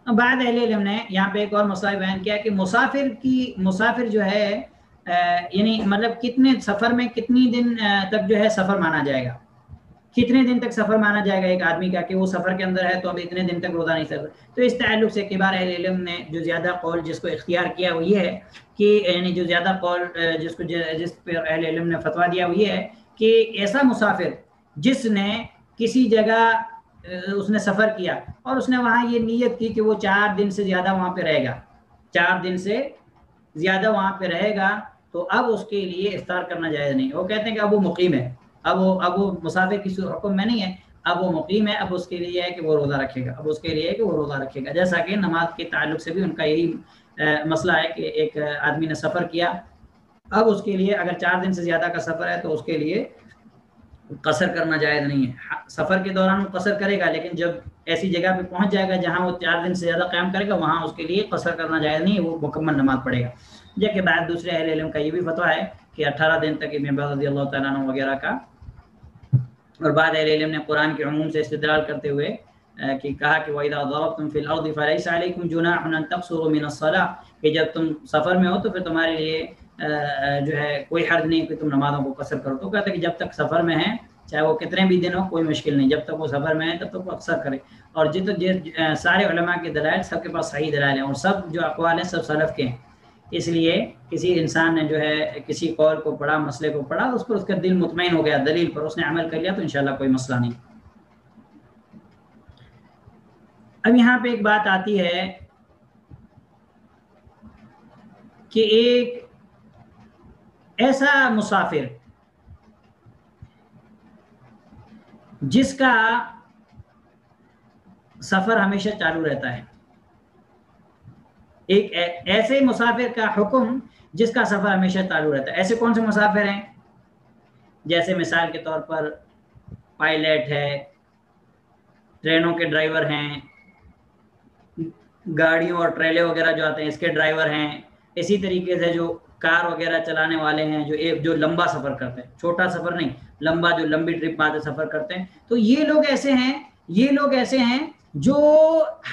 بعد اہل علم نے یہاں پہ ایک اور مسئلہ بیان کیا کہ مسافر جو ہے یعنی مطلب کتنے سفر میں کتنی دن تک جو ہے سفر مانا جائے گا، کتنے دن تک سفر مانا جائے گا ایک آدمی کا، کہ وہ سفر کے اندر ہے تو اب اتنے دن تک روزہ نہیں سکتا۔ تو اس تعلق سے کبار اہل علم نے جو زیادہ قول جس کو اختیار کیا وہ یہ ہے کہ یعنی جو زیادہ قول جس پر اہل علم نے فتویٰ دیا وہ یہ ہے کہ ایسا مسافر جس نے کسی جگہ اس نے سفر کیا اور اس نے وہاں یہ نیت کی کہ وہ 4 دن سے زیادہ وہاں پہ رہے گا، 4 دن سے زیادہ وہاں پہ رہے گا، تو اب اس کے لیے افطار کرنا جائز نہیں۔ وہ کہتے ہیں کہ اب وہ مقیم ہے، اب وہ مسافر کسی حکم میں نہیں ہے، اب وہ مقیم ہے، اب اس کے لیے ہے کہ وہ روزہ رکھے گا، جیسا کہ نماز کے تعلق سے بھی ان کا یہی مسئلہ ہے کہ ایک آدمی نے سفر کیا، اب اس کے لیے اگر 4 دن سے زیادہ کا سفر ہے تو اس کے لیے قصر کرنا جائز نہیں ہے۔ سفر کے دوران وہ قصر کرے گا، لیکن جب ایسی جگہ پہ پہنچ جائے گا جہاں وہ 4 دن سے زیادہ قیام کرے گا، وہاں اس کے لیے قصر کرنا جائز نہیں ہے، وہ مکمل نماز پڑھے گا۔ جبکہ بعد دوسرے اہل علم کا یہ بھی فتویٰ ہے کہ 18 دن تک ابن عباس رضی اللہ تعالیٰ عنہ وغیرہ کا، اور بعد اہل علم نے قرآن کے عموم سے استدلال کرتے ہوئے کہ کہا کہ وَإِذَا ضَرَبْتُمْ فِي الْأَرْضِ فَلَيْسَ عَلَيْكُمْ جُنَاحٌ أَن تَقْصُرُوا مِنَ الصَّلَاةِ، کہ جب تم سفر میں ہو تو پھر تمہارے لیے جو ہے کوئی حرج نہیں کہ تم نمازوں کو قصر کرو۔ تو کہتے ہیں کہ جب تک سفر میں ہیں، چاہے وہ کتنے بھی دن ہو، کوئی مشکل نہیں، جب تک وہ سفر میں ہیں تب تک وہ اکثر کرے۔ اور سارے علماء کے دلائل سب کے پاس صحیح دلائل ہیں، اور سب جو اقوال ہیں سب سلف کے ہیں، اس لیے کسی انسان نے جو ہے کسی قول کو پڑھا، مسئلے کو پڑھا، اس پر اس کا دل مطمئن ہو گیا، دلیل پر اس نے عمل کر لیا تو انشاءاللہ کوئی مسئلہ نہیں۔ اب یہاں پہ ایک بات آتی ہے کہ ایک ایسا مسافر جس کا سفر ہمیشہ چالو رہتا ہے، ایک ایسے مسافر کا حکم جس کا سفر ہمیشہ چالو رہتا ہے۔ ایسے کون سے مسافر ہیں؟ جیسے مثال کے طور پر پائلٹ ہے، ٹرینوں کے ڈرائیور ہیں، گاڑیوں اور ٹریلے وغیرہ جو آتے ہیں اس کے ڈرائیور ہیں، اسی طریقے سے جو کار وغیرہ چلانے والے ہیں، جو لمبا سفر کرتے ہیں، چھوٹا سفر نہیں، لمبا، جو لمبی ٹرپ پہ سفر کرتے ہیں، تو یہ لوگ ایسے ہیں جو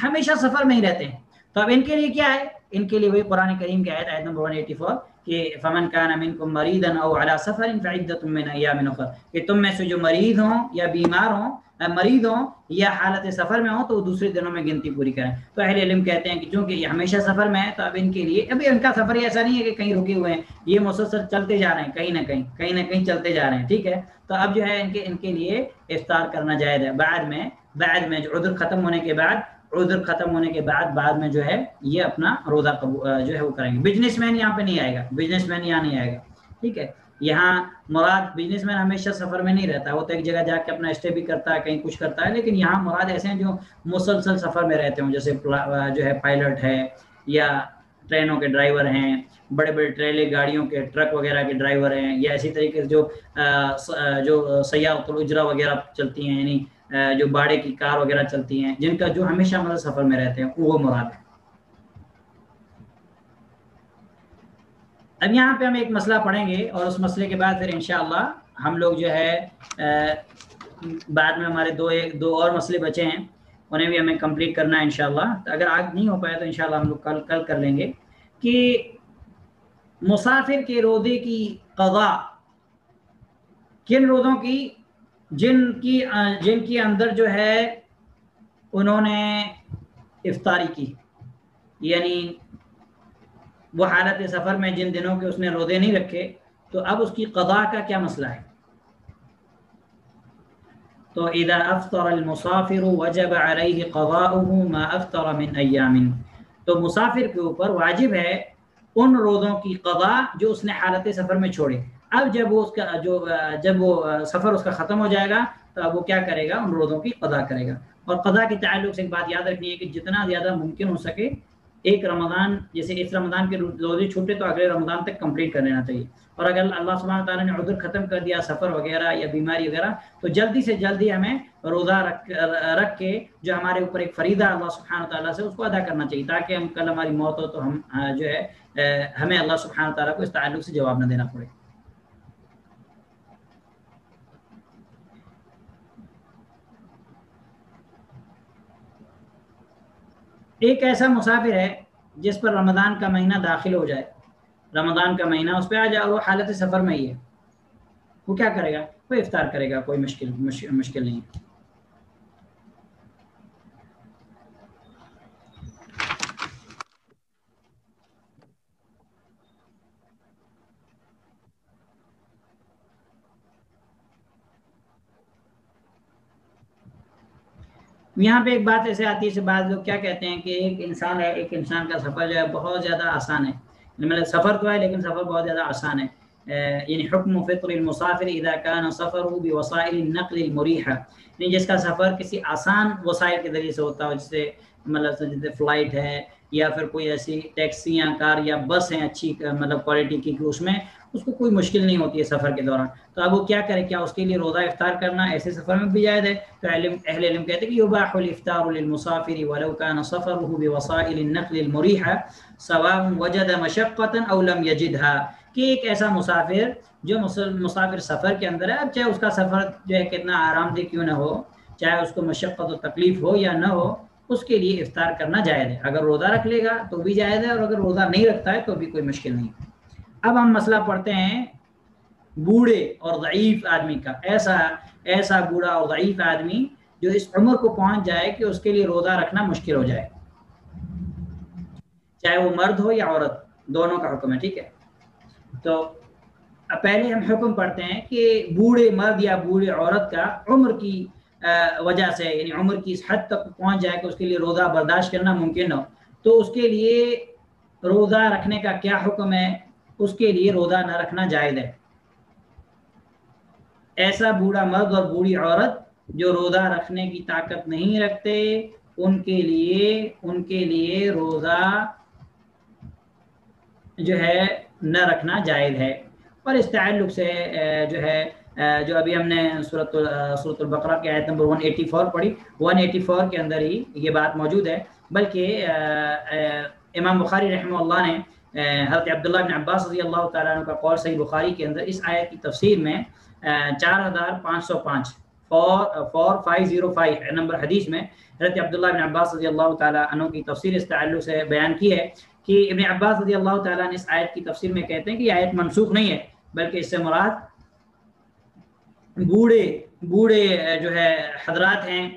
ہمیشہ سفر میں ہی رہتے ہیں۔ تو اب ان کے لیے کیا ہے؟ ان کے لیے وہی قرآن کریم کی آیت نمبر 184 کہ فمن کان منکم مریضا او علی سفر فعدۃ من ایام اخر، کہ تم میں سے جو مریض ہوں یا بیمار ہوں، مریض ہوں یا حالت سفر میں ہوں تو وہ دوسرے دنوں میں گنتی پوری کریں۔ تو اہل علم کہتے ہیں کہ چونکہ یہ ہمیشہ سفر میں ہے تو اب ان کے لیے، ابھی ان کا سفر ایسا نہیں ہے کہ کہیں رکے ہوئے ہیں، یہ مسلسل چلتے جا رہے ہیں، کہیں نہ کہیں چلتے جا رہے ہیں، ٹھیک ہے۔ تو اب جو ہے ان کے لیے افطار کرنا جائز ہے، بعد میں جو عذر ختم ہونے کے بعد میں جو ہے یہ اپنا روزہ جو ہے وہ کریں گے۔ بزنس مین یہاں پہ نہیں آئے گا، بزنس مین یہاں نہیں آئے گا، ٹھیک ہے۔ یہاں مراد بزنس مین ہمیشہ سفر میں نہیں رہتا، وہ تو ایک جگہ جا کے اپنا اسٹے بھی کرتا ہے، کہیں کچھ کرتا ہے، لیکن یہاں مراد ایسے ہیں جو مسلسل سفر میں رہتے ہوں، جیسے جو ہے پائلٹ ہے، یا ٹرینوں کے ڈرائیور ہیں، بڑے بڑے ٹریلے گاڑیوں کے، ٹرک وغیرہ کے ڈرائیور ہیں، یا اسی طریقے سے جو سیاحت الاجرہ وغیرہ چلتی ہیں، یعنی جو باڑے کی کار وغیرہ چلتی ہیں، جن کا جو ہمیشہ مطلب سفر میں رہتے ہیں، وہ مراد ہے۔ اب یہاں پہ ہم ایک مسئلہ پڑھیں گے اور اس مسئلے کے بعد پھر انشاءاللہ ہم لوگ جو ہے بعد میں ہمارے دو اور مسئلے بچے ہیں، انہیں بھی ہمیں کمپلیٹ کرنا ہے انشاءاللہ۔ اگر آج نہیں ہو پایا تو انشاءاللہ ہم لوگ کل کر لیں گے کہ مسافر کے روزے کی قضا کن روزوں کی؟ جن کی اندر جو ہے انہوں نے افطاری کی، یعنی وہ حالت سفر میں جن دنوں کے اس نے روزے نہیں رکھے، تو اب اس کی قضا کا کیا مسئلہ ہے؟ تو اذا افطر المسافر وجب علیہ قضاؤہ ما افطر من ایام، تو مسافر کے اوپر واجب ہے ان روزوں کی قضا جو اس نے حالت سفر میں چھوڑے۔ اب جب وہ سفر اس کا ختم ہو جائے گا تو اب وہ کیا کرے گا؟ ان روزوں کی قضا کرے گا۔ اور قضا کے تعلق سے ایک بات یاد رکھنی ہے کہ جتنا زیادہ ممکن ہو سکے ایک رمضان، جیسے اس رمضان کے روزے چھوٹے تو اگلے رمضان تک کمپلیٹ کر لینا چاہیے، اور اگر اللہ سبحانہ تعالیٰ نے عذر ختم کر دیا، سفر وغیرہ یا بیماری وغیرہ، تو جلدی سے جلدی ہمیں روزہ رکھ کے جو ہمارے اوپر ایک فریضہ اللہ سبحانہ تعالیٰ سے اس کو ادا کرنا چاہیے، تاکہ ہم کل ہماری موت ہو تو ہم جو ہے ہمیں اللہ سبحانہ تعالیٰ کو اس تعلق سے جواب نہ دینا پڑے۔ ایک ایسا مسافر ہے جس پر رمضان کا مہینہ داخل ہو جائے، رمضان کا مہینہ اس پہ آ جائے اور وہ حالت سفر میں ہی ہے، وہ کیا کرے گا؟ وہ افطار کرے گا، کوئی مشکل نہیں۔ یہاں پہ ایک بات ایسے آتی ہے، بعض لوگ کیا کہتے ہیں کہ ایک انسان ہے، ایک انسان کا سفر جو ہے بہت زیادہ آسان ہے، مطلب سفر تو ہے لیکن سفر بہت زیادہ آسان ہے، یعنی حکم فطر المسافر اذا كان سفره بوسائل النقل المريحه، یعنی جس کا سفر کسی آسان وسائل کے ذریعے سے ہوتا ہو، جیسے مطلب جیسے فلائٹ ہے یا پھر کوئی ایسی ٹیکسیاں، کار یا بس ہیں اچھی مطلب کوالٹی کی کہ اس میں اس کو کوئی مشکل نہیں ہوتی ہے سفر کے دوران، تو اب وہ کیا کرے؟ کیا اس کے لیے روزہ افطار کرنا ایسے سفر میں بھی جائز ہے؟ تو اہل علم کہتے ہیں کہ یباح الافطار للمسافر ولو كان سفره بوسائل النقل المريحه سواء وجد مشقة او لم يجدها، کہ ایک ایسا مسافر جو مسافر سفر کے اندر ہے، اب چاہے اس کا سفر جو ہے کتنا آرام دہ کیوں نہ ہو، چاہے اس کو مشقت و تکلیف ہو یا نہ ہو، اس کے لیے افطار کرنا جائز ہے۔ اگر روزہ رکھ لے گا تو بھی جائز ہے، اور اگر روزہ نہیں رکھتا ہے تو بھی کوئی مشکل نہیں۔ اب ہم مسئلہ پڑھتے ہیں بوڑھے اور ضعیف آدمی کا، ایسا بوڑھا اور ضعیف آدمی جو اس عمر کو پہنچ جائے کہ اس کے لیے روزہ رکھنا مشکل ہو جائے، چاہے وہ مرد ہو یا عورت، دونوں کا حکم ہے، ٹھیک ہے؟ تو پہلے ہم حکم پڑھتے ہیں کہ بوڑھے مرد یا بوڑھے عورت کا عمر کی وجہ سے، یعنی عمر کی اس حد تک پہنچ جائے کہ اس کے لیے روزہ برداشت کرنا ممکن نہ ہو، تو اس کے لیے روزہ رکھنے کا کیا حکم ہے؟ اس کے لیے روزہ نہ رکھنا جائز ہے۔ ایسا بوڑھا مرد اور بوڑھی عورت جو روزہ رکھنے کی طاقت نہیں رکھتے، ان کے لیے روزہ جو ہے نہ رکھنا جائز ہے۔ اور اس تعلق سے جو ابھی ہم نے سورۃ البقرہ کی آیت نمبر 184 پڑھی، 184 کے اندر ہی یہ بات موجود ہے، بلکہ امام بخاری رحمہ اللہ نے حضرت عبداللہ بن عباس رضی اللہ تعالیٰ عنہ کا قول صحیح بخاری کے اندر اس آیت کی تفسیر میں 4505 4505 نمبر حدیث میں حضرت عبداللہ بن عباس رضی اللہ تعالیٰ عنہ کی تفسیر اس تعلق سے بیان کی ہے کہ ابن عباس رضی اللہ تعالیٰ نے اس آیت کی تفسیر میں کہتے ہیں کہ یہ آیت منسوخ نہیں ہے، بلکہ اس سے مراد بوڑھے جو ہے حضرات ہیں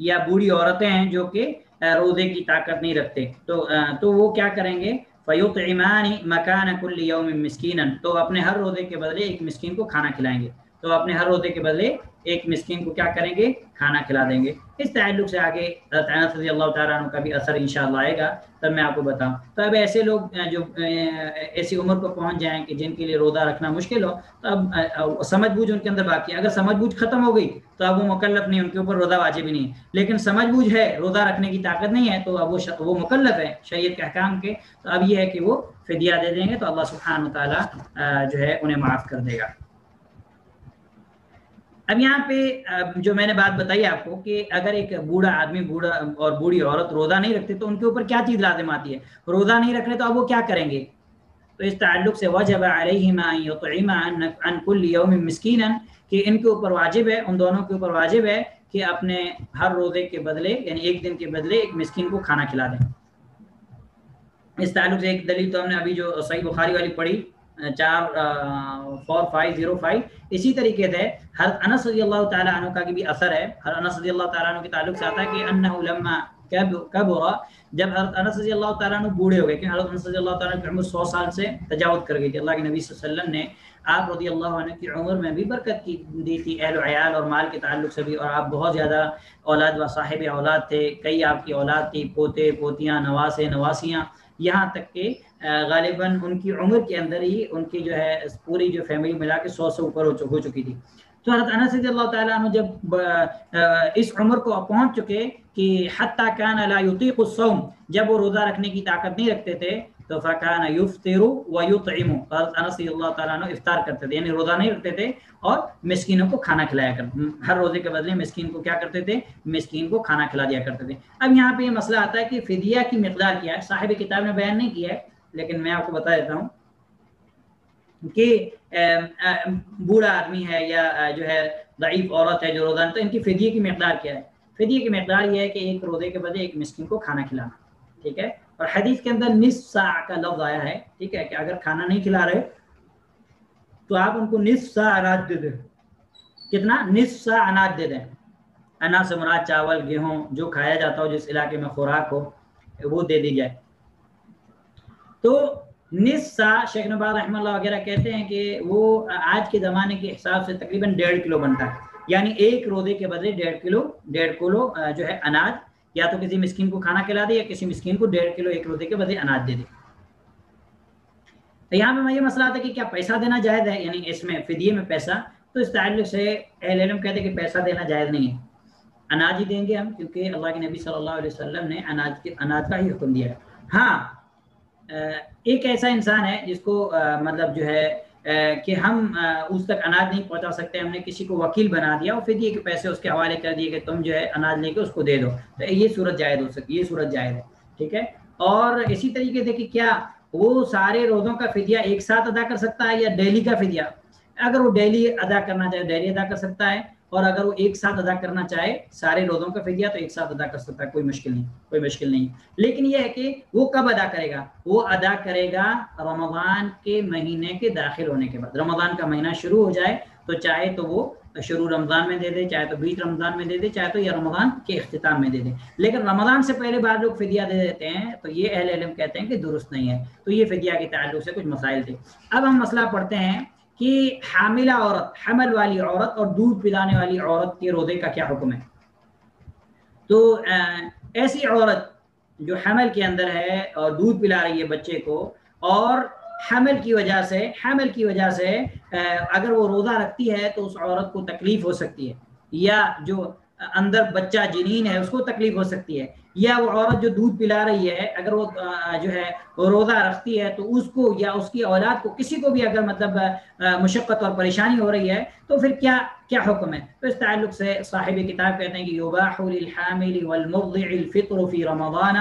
یا بوڑھی عورتیں ہیں جو کہ روزے کی طاقت نہیں رکھتے، تو وہ کیا کریں گے؟ فَيُطْعِمَانِ مَكَانَ كُلِّ يَوْمٍ مِسْكِينًا، تو اپنے ہر روزے کے بدلے ایک مسکین کو کھانا کھلائیں گے، تو اپنے ہر روزے کے بدلے ایک مسکین کو کیا کریں گے؟ کھانا کھلا دیں گے۔ اس تعلق سے آگے حضرت انس رضی اللہ تعالیٰ عنہ کا بھی اثر انشاءاللہ آئے گا، تب میں آپ کو بتاؤں۔ تو اب ایسے لوگ جو ایسی عمر کو پہنچ جائیں کہ جن کے لیے روزہ رکھنا مشکل ہو، تو اب سمجھ بوجھ ان کے اندر باقی ہے، اگر سمجھ بوجھ ختم ہو گئی تو اب وہ مکلف نہیں، ان کے اوپر روزہ واجب ہی نہیں ہے، لیکن سمجھ بوجھ ہے، روزہ رکھنے کی طاقت نہیں ہے، تو اب وہ مکلف ہے شریعت کے احکام کے، تو اب یہ ہے کہ وہ فدیہ دے دیں گے، تو اللہ سبحانہ تعالیٰ جو ہے انہیں معاف کر دے گا۔ اب یہاں پہ جو میں نے بات بتائی آپ کو کہ اگر ایک بوڑھا آدمی اور بوڑھی عورت روزہ نہیں رکھتے تو ان کے اوپر کیا چیز لازم آتی ہے؟ روزہ نہیں رکھ رہے تو اب وہ کیا کریں گے؟ تو اس تعلق سے وجب علیہما ان یطعما عن کل یوم مسکینا، کہ ان کے اوپر واجب ہے، ان دونوں کے اوپر واجب ہے کہ اپنے ہر روزے کے بدلے، یعنی ایک دن کے بدلے ایک مسکین کو کھانا کھلا دیں۔ اس تعلق سے ایک دلیل تو ہم نے ابھی جو صحیح بخاری والی پڑھی 4505 اسی طریقے سے حضرت انس رضی اللہ تعالیٰ عنہ کا بھی اثر ہے. حضرت انس رضی اللہ تعالیٰ عنہ کے تعلق سے آتا ہے کہ انہ لما کبر، جب حضرت انس رضی اللہ تعالیٰ عنہ بوڑھے ہو گئے، کہ حضرت انس رضی اللہ تعالیٰ عنہ کی عمر 100 سال سے تجاوز کر گئی تھی. اللہ کے نبی صلی اللہ علیہ وسلم نے آپ رضی اللہ عنہ کی عمر میں بھی برکت کی دی تھی، اہل و عیال اور مال کے تعلق سے بھی، اور آپ بہت زیادہ اولاد و صاحب اولاد تھے. کئی آپ کی اولاد تھی، پوتے پوتیاں، نواسے نواسیاں، یہاں تک کہ غالباً ان کی عمر کے اندر ہی ان کی جو ہے پوری جو فیملی ملا کے 100 سے اوپر ہو چکی تھی. تو حضرت انس رضی اللہ تعالیٰ عنہ جب اس عمر کو پہنچ چکے کہ حتیٰ کان لا یطیق الصوم، جب وہ روزہ رکھنے کی طاقت نہیں رکھتے تھے، تو فکان یفطر ویطعم، حضرت انس رضی اللہ تعالیٰ عنہ افطار کرتے تھے، یعنی روزہ نہیں رکھتے تھے اور مسکینوں کو کھانا کھلایا کرتے. ہر روزے کے بدلے مسکین کو کیا کرتے تھے؟ مسکین کو کھانا کھلا دیا کرتے تھے. اب یہاں پہ یہ مسئلہ آتا ہے کہ فدیہ کی مقدار کیا ہے. صاحب کتاب نے بیان نہیں کیا ہے، لیکن میں آپ کو بتا دیتا ہوں کہ بوڑھا آدمی ہے یا جو ہے ضعیف عورت ہے جو روزانہ، تو ان کی فدیے کی مقدار کیا ہے؟ فدیے کی مقدار یہ ہے کہ ایک روزے کے بدلے ایک مسکین کو کھانا کھلانا. ٹھیک ہے، اور حدیث کے اندر نصف ساع کا لفظ آیا ہے. ٹھیک ہے، کہ اگر کھانا نہیں کھلا رہے تو آپ ان کو نصف ساع اناج دے دیں. کتنا؟ نصف ساع اناج دے دیں. اناج سے مراد چاول، گیہوں، جو کھایا جاتا ہو جس علاقے میں خوراک ہو وہ دے دی جائے. تو نصف سا شیخ نباز رحمہ اللہ وغیرہ کہتے ہیں کہ وہ آج کے زمانے کے حساب سے تقریباً 1.5 کلو بنتا ہے. یعنی ایک روزے کے بدلے 1.5 کلو جو ہے اناج، یا تو کسی مسکین کو کھانا کھلا دے یا کسی مسکین کو 1.5 کلو ایک روزے کے بدلے اناج دے دے. یہاں پہ یہ مسئلہ آتا ہے کہ کیا پیسہ دینا جائز ہے، یعنی اس میں فدیے میں پیسہ. تو اس تعلق سے اہل علم کہتے ہیں کہ پیسہ دینا جائز نہیں ہے، اناج ہی دیں گے ہم، کیونکہ اللہ کے نبی صلی اللہ علیہ وسلم نے اناج کا ہی حکم دیا ہے. ہاں ایک ایسا انسان ہے جس کو مطلب جو ہے کہ ہم اس تک اناج نہیں پہنچا سکتے، ہم نے کسی کو وکیل بنا دیا اور فدیے کے پیسے اس کے حوالے کر دیے کہ تم جو ہے اناج لے کے اس کو دے دو، تو یہ صورت جائز ہو سکتی، یہ صورت جائز ہے. ٹھیک ہے، اور اسی طریقے سے کہ کیا وہ سارے روزوں کا فدیہ ایک ساتھ ادا کر سکتا ہے یا ڈیلی کا فدیہ؟ اگر وہ ڈیلی ادا کرنا چاہے ڈیلی ادا کر سکتا ہے، اور اگر وہ ایک ساتھ ادا کرنا چاہے سارے روزوں کا فدیہ تو ایک ساتھ ادا کر سکتا ہے، کوئی مشکل نہیں. لیکن یہ ہے کہ وہ کب ادا کرے گا؟ وہ ادا کرے گا رمضان کے مہینے کے داخل ہونے کے بعد. رمضان کا مہینہ شروع ہو جائے تو چاہے تو وہ شروع رمضان میں دے دے، چاہے تو بیچ رمضان میں دے دے، چاہے تو یہ رمضان کے اختتام میں دے دے. لیکن رمضان سے پہلے بعض لوگ فدیہ دے دیتے ہیں، تو یہ اہل علم کہتے ہیں کہ درست نہیں ہے. تو یہ فدیہ کے تعلق سے کچھ مسائل تھے. اب ہم مسئلہ پڑھتے ہیں کہ حاملہ عورت، حمل والی عورت اور دودھ پلانے والی عورت کے روزے کا کیا حکم ہے. تو ایسی عورت جو حمل کے اندر ہے اور دودھ پلا رہی ہے بچے کو، اور حمل کی وجہ سے اگر وہ روزہ رکھتی ہے تو اس عورت کو تکلیف ہو سکتی ہے، یا جو اندر بچہ جنین ہے اس کو تکلیف ہو سکتی ہے، یا وہ عورت جو دودھ پلا رہی ہے اگر وہ جو ہے روزہ رکھتی ہے تو اس کو یا اس کی اولاد کو کسی کو بھی اگر مطلب مشقت اور پریشانی ہو رہی ہے تو پھر کیا حکم ہے. تو اس تعلق سے صاحب کتاب کہتے ہیں کہ یباح للحامل والمرضع الفطر فی رمضان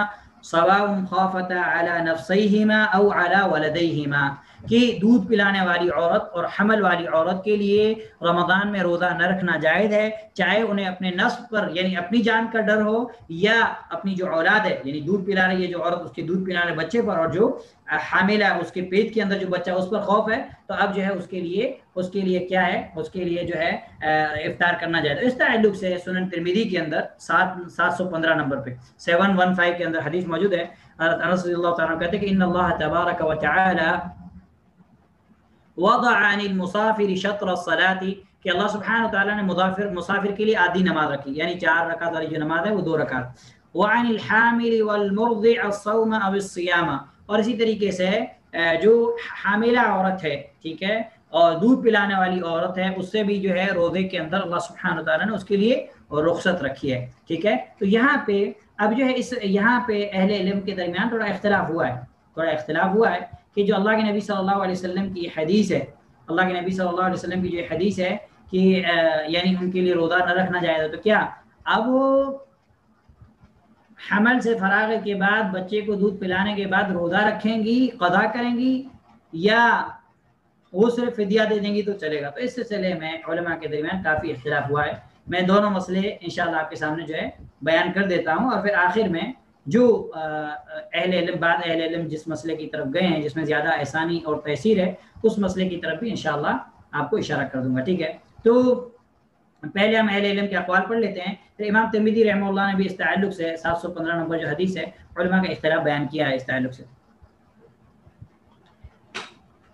سواء خافتا علی نفسیہما او علی ولدیہما، کہ دودھ پلانے والی عورت اور حمل والی عورت کے لیے رمضان میں روزہ نہ رکھنا جائز ہے، چاہے انہیں اپنے نفس پر یعنی اپنی جان کا ڈر ہو، یا اپنی جو اولاد ہے یعنی دودھ پلا رہی ہے جو عورت اس کے دودھ پلانے بچے پر، اور جو حاملہ اس کے پیٹ کے اندر جو بچہ اس پر خوف ہے، تو اب جو ہے اس کے لیے کیا ہے، اس کے لیے جو ہے افطار کرنا جائے. اس تعلق سے سنن ترمذی کے اندر 715 نمبر پہ 715 کے اندر حدیث موجود ہے. حضرت انس رضی اللہ تعالیٰ کہتے ہیں کہ ان اللہ تبارک و تعالی وضع عن المسافر شطر الصلاة، کہ اللہ سبحانہ و تعالیٰ نے مسافر کے لیے آدھی نماز رکھی، یعنی 4 رکعت والی جو نماز ہے وہ 2 رکعت. وعن الحامل والمرضع الصوم او الصيام، اور اسی طریقے سے جو حاملہ عورت ہے، ٹھیک ہے، اور دودھ پلانے والی عورت ہے، اس سے بھی جو ہے روزے کے اندر اللہ سبحانہ و تعالیٰ نے اس کے لیے رخصت رکھی ہے. ٹھیک ہے، تو یہاں پہ اب جو ہے یہاں پہ اہل علم کے درمیان تھوڑا اختلاف ہوا ہے کہ جو اللہ کے نبی صلی اللہ علیہ وسلم کی حدیث ہے، اللہ کے نبی صلی اللہ علیہ وسلم کی جو حدیث ہے کہ یعنی ان کے لیے روزہ نہ رکھنا جائے گا، تو کیا اب وہ حمل سے فراغ کے بعد بچے کو دودھ پلانے کے بعد روزہ رکھیں گی، قضا کریں گی، یا وہ صرف فدیہ دے دیں گی تو چلے گا؟ تو اس سلسلے میں علماء کے درمیان کافی اختلاف ہوا ہے. میں دونوں مسئلے انشاءاللہ آپ کے سامنے جو ہے بیان کر دیتا ہوں، اور پھر آخر میں جو اہل علم بعد اہل علم جس مسئلے کی طرف گئے ہیں جس میں زیادہ آسانی اور تیسیر ہے اس مسئلے کی طرف بھی انشاءاللہ آپ کو اشارہ کر دوں گا. ٹھیک ہے, تو پہلے ہم اہل علم کے اقوال پڑھ لیتے ہیں. پھر امام ترمذی رحمہ اللہ نے بھی اس تعلق سے 715 نمبر جو حدیث ہے علماء کا اختلاف بیان کیا ہے اس تعلق سے.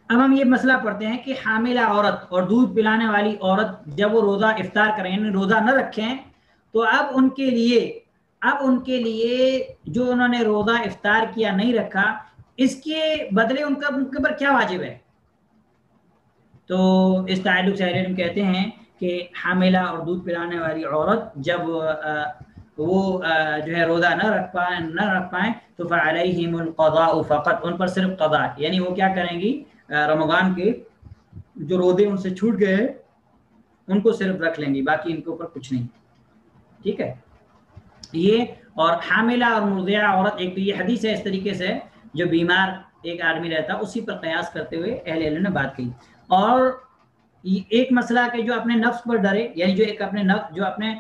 اب ہم یہ مسئلہ پڑھتے ہیں کہ حاملہ عورت اور دودھ پلانے والی عورت جب وہ روزہ افطار کریں یعنی روزہ نہ رکھیں تو اب ان کے لیے جو انہوں نے روزہ افطار کیا نہیں رکھا اس کے بدلے ان کے پر کیا واجب ہے. تو اس تعلق سے اہل علم کہتے ہیں کہ حاملہ اور دودھ پلانے والی عورت جب وہ جو ہے روزہ نہ رکھ پائیں تو فعلیہم القضاء فقط, ان پر صرف قضاء, یعنی وہ کیا کریں گی رمضان کے جو روزے ان سے چھوٹ گئے ہیں ان کو صرف رکھ لیں گی, باقی ان کے اوپر کچھ نہیں. ٹھیک ہے, یہ اور حاملہ اور مرضعہ عورت ایک تو یہ حدیث ہے اس طریقے سے جو بیمار ایک آدمی رہتا اسی پر قیاس کرتے ہوئے اہل علم نے بات کی. اور ایک مسئلہ کہ جو اپنے نفس پر ڈرے یعنی جو ایک اپنے نفس جو اپنے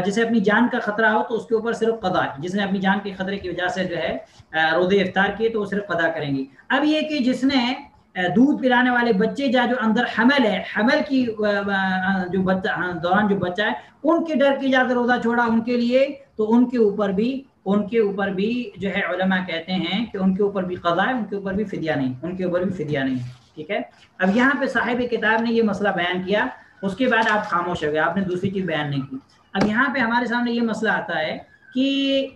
جسے اپنی جان کا خطرہ ہو تو اس کے اوپر صرف قضا, جس نے اپنی جان کے خطرے کی وجہ سے جو ہے روزے افطار کیے تو وہ صرف قضا کریں گی. اب یہ کہ جس نے دودھ پلانے والے بچے جو اندر حمل ہے, حمل کی جو بچہ دوران جو بچہ ہے ان کے ڈر کی وجہ سے روزہ چھوڑا ان کے لیے, تو ان کے اوپر بھی جو ہے علماء کہتے ہیں کہ ان کے اوپر بھی قضا ہے, ان کے اوپر بھی فدیہ نہیں. ٹھیک ہے, اب یہاں پہ صاحب کتاب نے یہ مسئلہ بیان کیا, اس کے بعد آپ خاموش ہو گئے, آپ نے دوسری چیز بیان نہیں کی. اب یہاں پہ ہمارے سامنے یہ مسئلہ آتا ہے کہ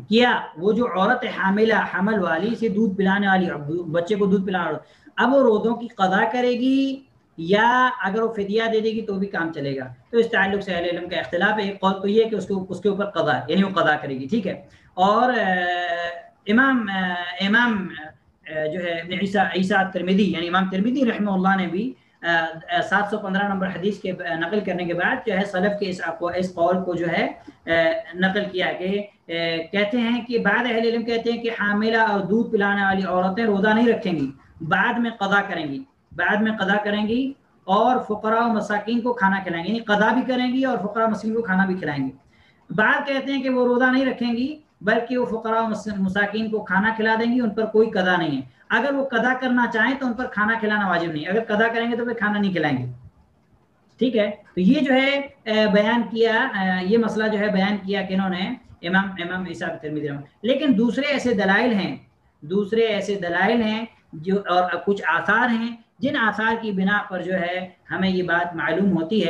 کیا وہ جو عورت حمل والی سے دودھ پلانے والی بچے کو دودھ پلانا اب وہ روزوں کی قضا کرے گی یا اگر وہ فدیہ دے دے گی تو بھی کام چلے گا. تو اس تعلق سے اہل علم کا اختلاف ہے. ایک قول تو یہ ہے کہ اس کے اوپر قضا یعنی وہ قضا کرے گی. ٹھیک ہے, اور امام جو ہے ابن عیسیٰ ترمذی یعنی امام ترمذی رحمہ اللہ نے بھی 715 نمبر حدیث کے نقل کرنے کے بعد جو ہے سلف کے اس قول کو جو ہے نقل کیا کہ کہتے ہیں کہ بعض اہل علم کہتے ہیں کہ حاملہ اور دودھ پلانے والی عورتیں روزہ نہیں رکھیں گی, بعد میں قضا کریں گی اور فقراء و مساکین کو کھانا کھلائیں گی, یعنی قضا بھی کریں گی اور فقراء و مساکین کو کھانا بھی کھلائیں گی. بعض کہتے ہیں کہ وہ روزہ نہیں رکھیں گی بلکہ وہ فقراء و مساکین کو کھانا کھلا دیں گی, ان پر کوئی قضا نہیں ہے. اگر وہ قضا کرنا چاہیں تو ان پر کھانا کھلانا واجب نہیں, اگر قضا کریں گے تو پھر کھانا نہیں کھلائیں گے. ٹھیک ہے, تو یہ جو ہے بیان کیا یہ مسئلہ جو ہے بیان کیا کہ انہوں نے امام عیسیٰ ترمذی. لیکن دوسرے ایسے دلائل ہیں جو اور کچھ آثار ہیں جن آثار کی بنا پر جو ہے ہمیں یہ بات معلوم ہوتی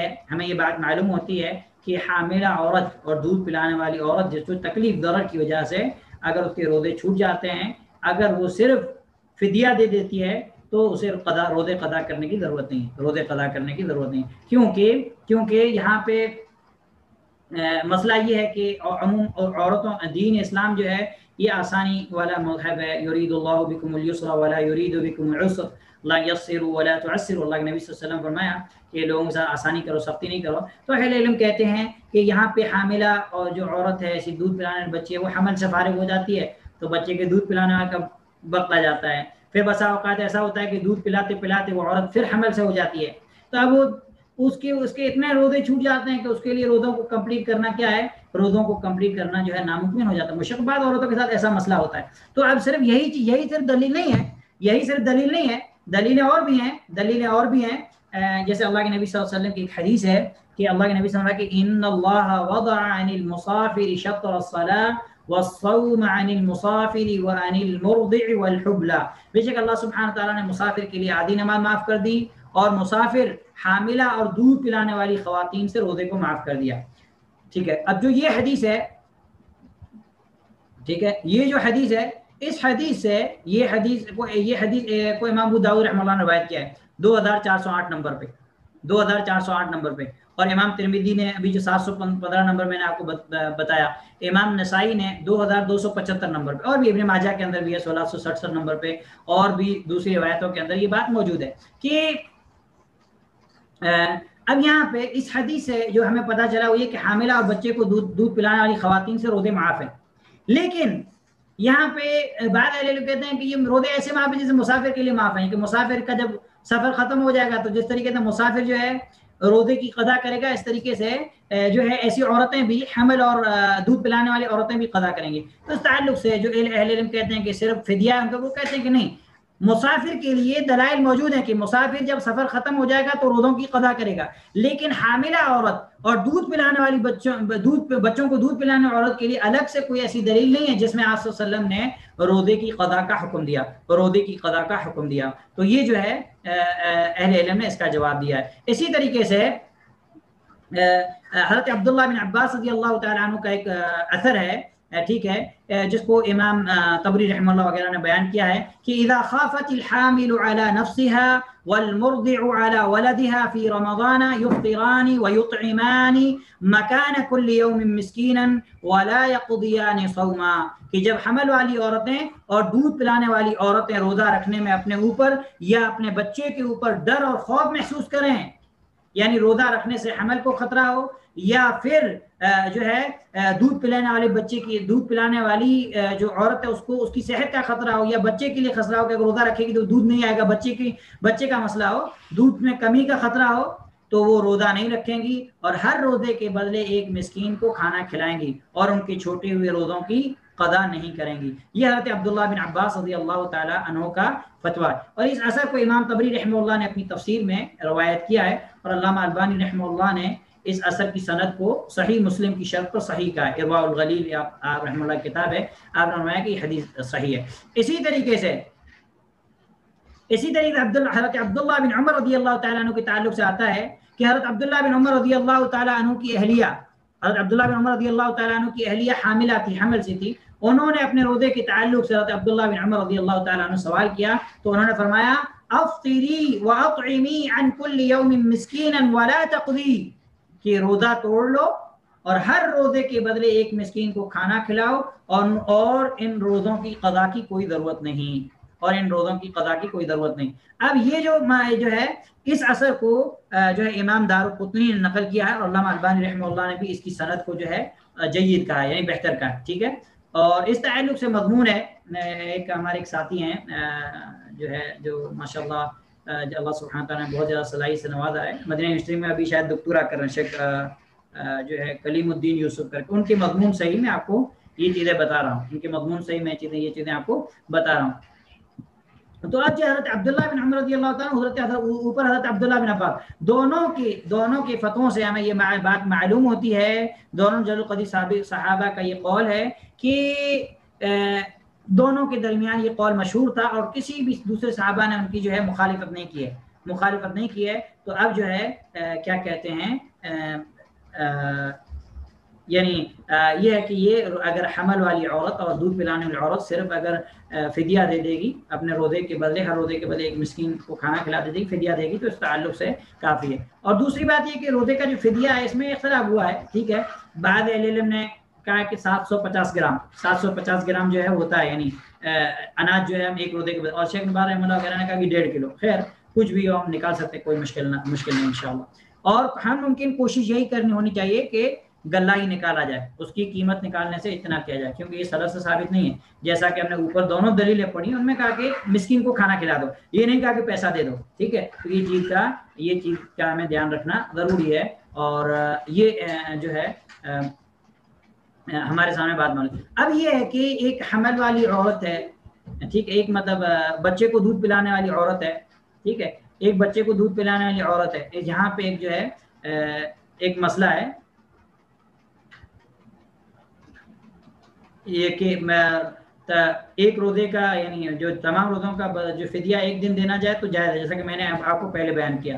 ہے کہ حاملہ عورت اور دودھ پلانے والی عورت جس کو تکلیف ضرر کی وجہ سے اگر اس کے روزے چھوٹ جاتے ہیں, اگر وہ صرف فدیہ دے دیتی ہے تو اسے روزے قضا کرنے کی ضرورت نہیں. کیونکہ یہاں پہ مسئلہ یہ ہے کہ عورتوں دین اسلام جو ہے یہ آسانی والا مذہب ہے. یرید اللہ بکم اليسر ولا یرید بکم العسر لا یسروا ولا تعسروا. اللہ کے نبی صلی اللہ علیہ وسلم فرمایا کہ لوگوں کے ساتھ آسانی کرو سختی نہیں کرو. تو اہل علم کہتے ہیں کہ یہاں پہ حاملہ اور جو عورت ہے ایسی دودھ پلانے والے بچے وہ حمل سے فارغ ہو جاتی ہے تو بچے کے دودھ پلانے والے کا وقت آ جاتا ہے. پھر بسا اوقات ایسا ہوتا ہے کہ دودھ پلاتے پلاتے وہ عورت پھر حمل سے ہو جاتی ہے, تو اب وہ اس کے اتنے روزے چھوٹ جاتے ہیں کہ اس کے لیے روزوں کو کمپلیٹ کرنا کیا ہے, روزوں کو کمپلیٹ کرنا جو ہے ناممکن ہو جاتا ہے. مشکبات عورتوں کے ساتھ ایسا مسئلہ ہوتا ہے. تو اب صرف یہی صرف دلیل نہیں ہے, دلیلیں اور بھی ہیں. جیسے اللہ کے نبی صلی اللہ علیہ وسلم کی ایک حدیث ہے کہ اللہ کے نبی صلی اللہ علیہ وسلم کہ ان اللہ وضع عن المسافر شطر الصلاة والصوم عن المسافر وعن المرضع والحبلى. بے شک اللہ سبحانہ تعالیٰ نے مسافر کے لیے آدھی نماز معاف کر دی اور مسافر حاملہ اور دودھ پلانے والی خواتین سے روزے کو معاف کر دیا. ٹھیک ہے, اب جو یہ حدیث ہے, ٹھیک ہے, یہ جو حدیث ہے اس حدیث سے یہ حدیث کو امام ابو داؤد رحمہ اللہ نے روایت کیا ہے 2408 نمبر پہ, اور امام ترمذی نے ابھی جو 715 نمبر میں نے آپ کو بتایا, امام نسائی نے 2275 نمبر پہ, اور بھی ابن ماجہ کے اندر بھی ہے 1667 نمبر پہ, اور بھی دوسری روایتوں کے اندر یہ بات موجود ہے کہ اب یہاں پہ اس حدیث سے جو ہمیں پتہ چلا وہ یہ کہ حاملہ اور بچے کو دودھ پلانے والی خواتین سے روزے معاف ہیں. لیکن یہاں پہ بعض اہل علم کہتے ہیں کہ یہ روزے ایسے معاف ہیں جیسے مسافر کے لیے معاف ہیں, کہ مسافر کا جب سفر ختم ہو جائے گا تو جس طریقے سے مسافر جو ہے روزے کی قضا کرے گا. اس طریقے سے جو ہے ایسی عورتیں بھی حمل اور دودھ پلانے والی عورتیں بھی قضا کریں گی. تو اس تعلق سے جو اہل علم کہتے ہیں کہ صرف فدیہ ان کا، وہ کہتے ہیں کہ نہیں، مسافر کے لیے دلائل موجود ہیں کہ مسافر جب سفر ختم ہو جائے گا تو روزوں کی قضا کرے گا، لیکن حاملہ عورت اور دودھ پلانے والی بچوں کو دودھ پلانے والی عورت کے لیے الگ سے کوئی ایسی دلیل نہیں ہے جس میں آپ صلی اللہ علیہ وسلم نے روزے کی قضا کا حکم دیا، روزے کی قضا کا حکم دیا. تو یہ جو ہے اہل علم نے اس کا جواب دیا ہے. اسی طریقے سے حضرت عبداللہ بن عباس رضی اللہ تعالیٰ عنہ کا ایک اثر ہے، ٹھیک ہے، جس کو امام طبری رحمہ اللہ وغیرہ نے بیان کیا ہے کہ اذا خافت الحامل على نفسها والمرضع على ولدها في رمضان يفطران ويطعمان مكان كل يوم مسكينا ولا يقضيان صوما. کہ جب حمل والی عورتیں اور دودھ پلانے والی عورتیں روزہ رکھنے میں اپنے اوپر یا اپنے بچے کے اوپر ڈر اور خوف محسوس کریں، یعنی روزہ رکھنے سے حمل کو خطرہ ہو، یا پھر جو ہے دودھ پلانے والے بچے کی، دودھ پلانے والی جو عورت ہے اس کو اس کی صحت کا خطرہ ہو، یا بچے کے لیے خطرہ ہو کہ اگر روزہ رکھے گی تو دودھ نہیں آئے گا، بچے کا مسئلہ ہو، دودھ میں کمی کا خطرہ ہو، تو وہ روزہ نہیں رکھیں گی اور ہر روزے کے بدلے ایک مسکین کو کھانا کھلائیں گی اور ان کے چھوٹے ہوئے روزوں کی قضا نہیں کریں گی. یہ حضرت عبداللہ بن عباس رضی اللہ تعالیٰ عنہ کا فتویٰ ہے. اور اس اثر کو امام طبری رحمہ اللہ نے اپنی تفسیر میں روایت کیا ہے، اور علامہ البانی رحمہ اللہ نے اس اثر کی سند کو صحیح مسلم کی شرط پر صحیح کہا ہے. ارواء الغلیل آپ رحمہ اللہ کی کتاب ہے، آپ نے فرمایا کہ یہ حدیث صحیح ہے. اسی طریقے سے حضرت عبداللہ بن عمر رضی اللہ تعالیٰ عنہ کے تعلق سے آتا ہے کہ حضرت عبداللہ بن عمر رضی اللہ تعالیٰ عنہ کی اہلیہ، حضرت عبداللہ بن عمر رضی اللہ تعالیٰ عنہ کی اہلیہ حاملہ تھی، حمل سے تھی. انہوں نے اپنے روزے کے تعلق سے حضرت عبداللہ بن عمر رضی اللہ تعالیٰ عنہ سوال کیا تو انہوں نے فرمایا افطری واطعمی عن کل یوم مسکینا ولا تقضی، کہ روزہ توڑ لو اور ہر روزے کے بدلے ایک مسکین کو کھانا کھلاؤ اور ان روزوں کی قضا کی کوئی ضرورت نہیں، اور ان روزوں کی قضا کی کوئی ضرورت نہیں. اب یہ جو ہے اس اثر کو جو ہے امام دارقطنی نے نقل کیا ہے، اور علامہ البانی رحمہ اللہ نے بھی اس کی سند کو جو ہے جید کہا ہے، یعنی بہتر کہا ہے. ٹھیک ہے. اور اس تعلق سے مضمون ہے، ایک ہمارے ایک ساتھی ہیں جو ہے جو ماشاءاللہ اللہ سبحانہ تعالیٰ نے بہت زیادہ صلاحیت سے نوازا ہے، مدنی یونیورسٹی میں ابھی شاید دکتورا کر رہے ہیں، شیخ جو ہے کلیم الدین یوسف کر کے، ان کے مضمون صحیح میں آپ کو یہ چیزیں بتا رہا ہوں، ان کے مضمون صحیح میں یہ چیزیں آپ کو بتا رہا ہوں. تو آج حضرت عبداللہ بن عمر رضی اللہ تعالیٰ اوپر حضرت عبداللہ بن عباس، دونوں کے فتووں سے ہمیں یہ بات معلوم ہوتی ہے، دونوں جلیل القدر صحابہ کا یہ قول ہے کہ دونوں کے درمیان یہ قول مشہور تھا اور کسی بھی دوسرے صحابہ نے ان کی جو ہے مخالفت نہیں کی ہے. تو اب جو ہے کیا کہتے ہیں یعنی یہ ہے کہ یہ اگر حمل والی عورت اور دودھ پلانے والی عورت صرف اگر فدیہ دے دے گی اپنے روزے کے بدلے، ہر روزے کے بدلے ایک مسکین کو کھانا کھلا دے گی، فدیہ دے گی، تو اس تعلق سے کافی ہے. اور دوسری بات یہ کہ روزے کا جو فدیہ ہے اس میں اختلاف ہوا ہے. ٹھیک ہے. بعض اہل علم نے کہا کہ 750 گرام جو ہے ہوتا ہے، یعنی اناج جو ہے ہم ایک روزے کے بدلے، اور شیخ نبار رحمہ اللہ وغیرہ نے کہا کہ 1.5 کلو. خیر کچھ بھی ہم نکال سکتے، کوئی مشکل نہیں انشاءاللہ. اور ہم ممکن کوشش یہی کرنی ہونی چاہیے کہ گلہ ہی نکالا جائے، اس کی قیمت نکالنے سے اجتناب کیا جائے، کیونکہ یہ سلف سے ثابت نہیں ہے. جیسا کہ ہم نے اوپر دونوں دلیلیں پڑھی، ان میں کہا کہ مسکین کو کھانا کھلا دو، یہ نہیں کہا کہ پیسہ دے دو. ٹھیک ہے. تو یہ چیز کا ہمیں دھیان رکھنا ضروری ہے. اور یہ جو ہے ہمارے سامنے بات معلوم. اب یہ ہے کہ ایک حمل والی عورت ہے، ٹھیک ہے، ایک مطلب بچے کو دودھ پلانے والی عورت ہے. ٹھیک ہے. ایک بچے کو دودھ پلانے والی عورت ہے. یہاں پہ ایک جو ہے ایک مسئلہ ہے یہ کہ ایک روزے کا یعنی جو تمام روزوں کا جو فدیہ ایک دن دینا جائے تو جائز ہے، جیسا کہ میں نے آپ کو پہلے بیان کیا.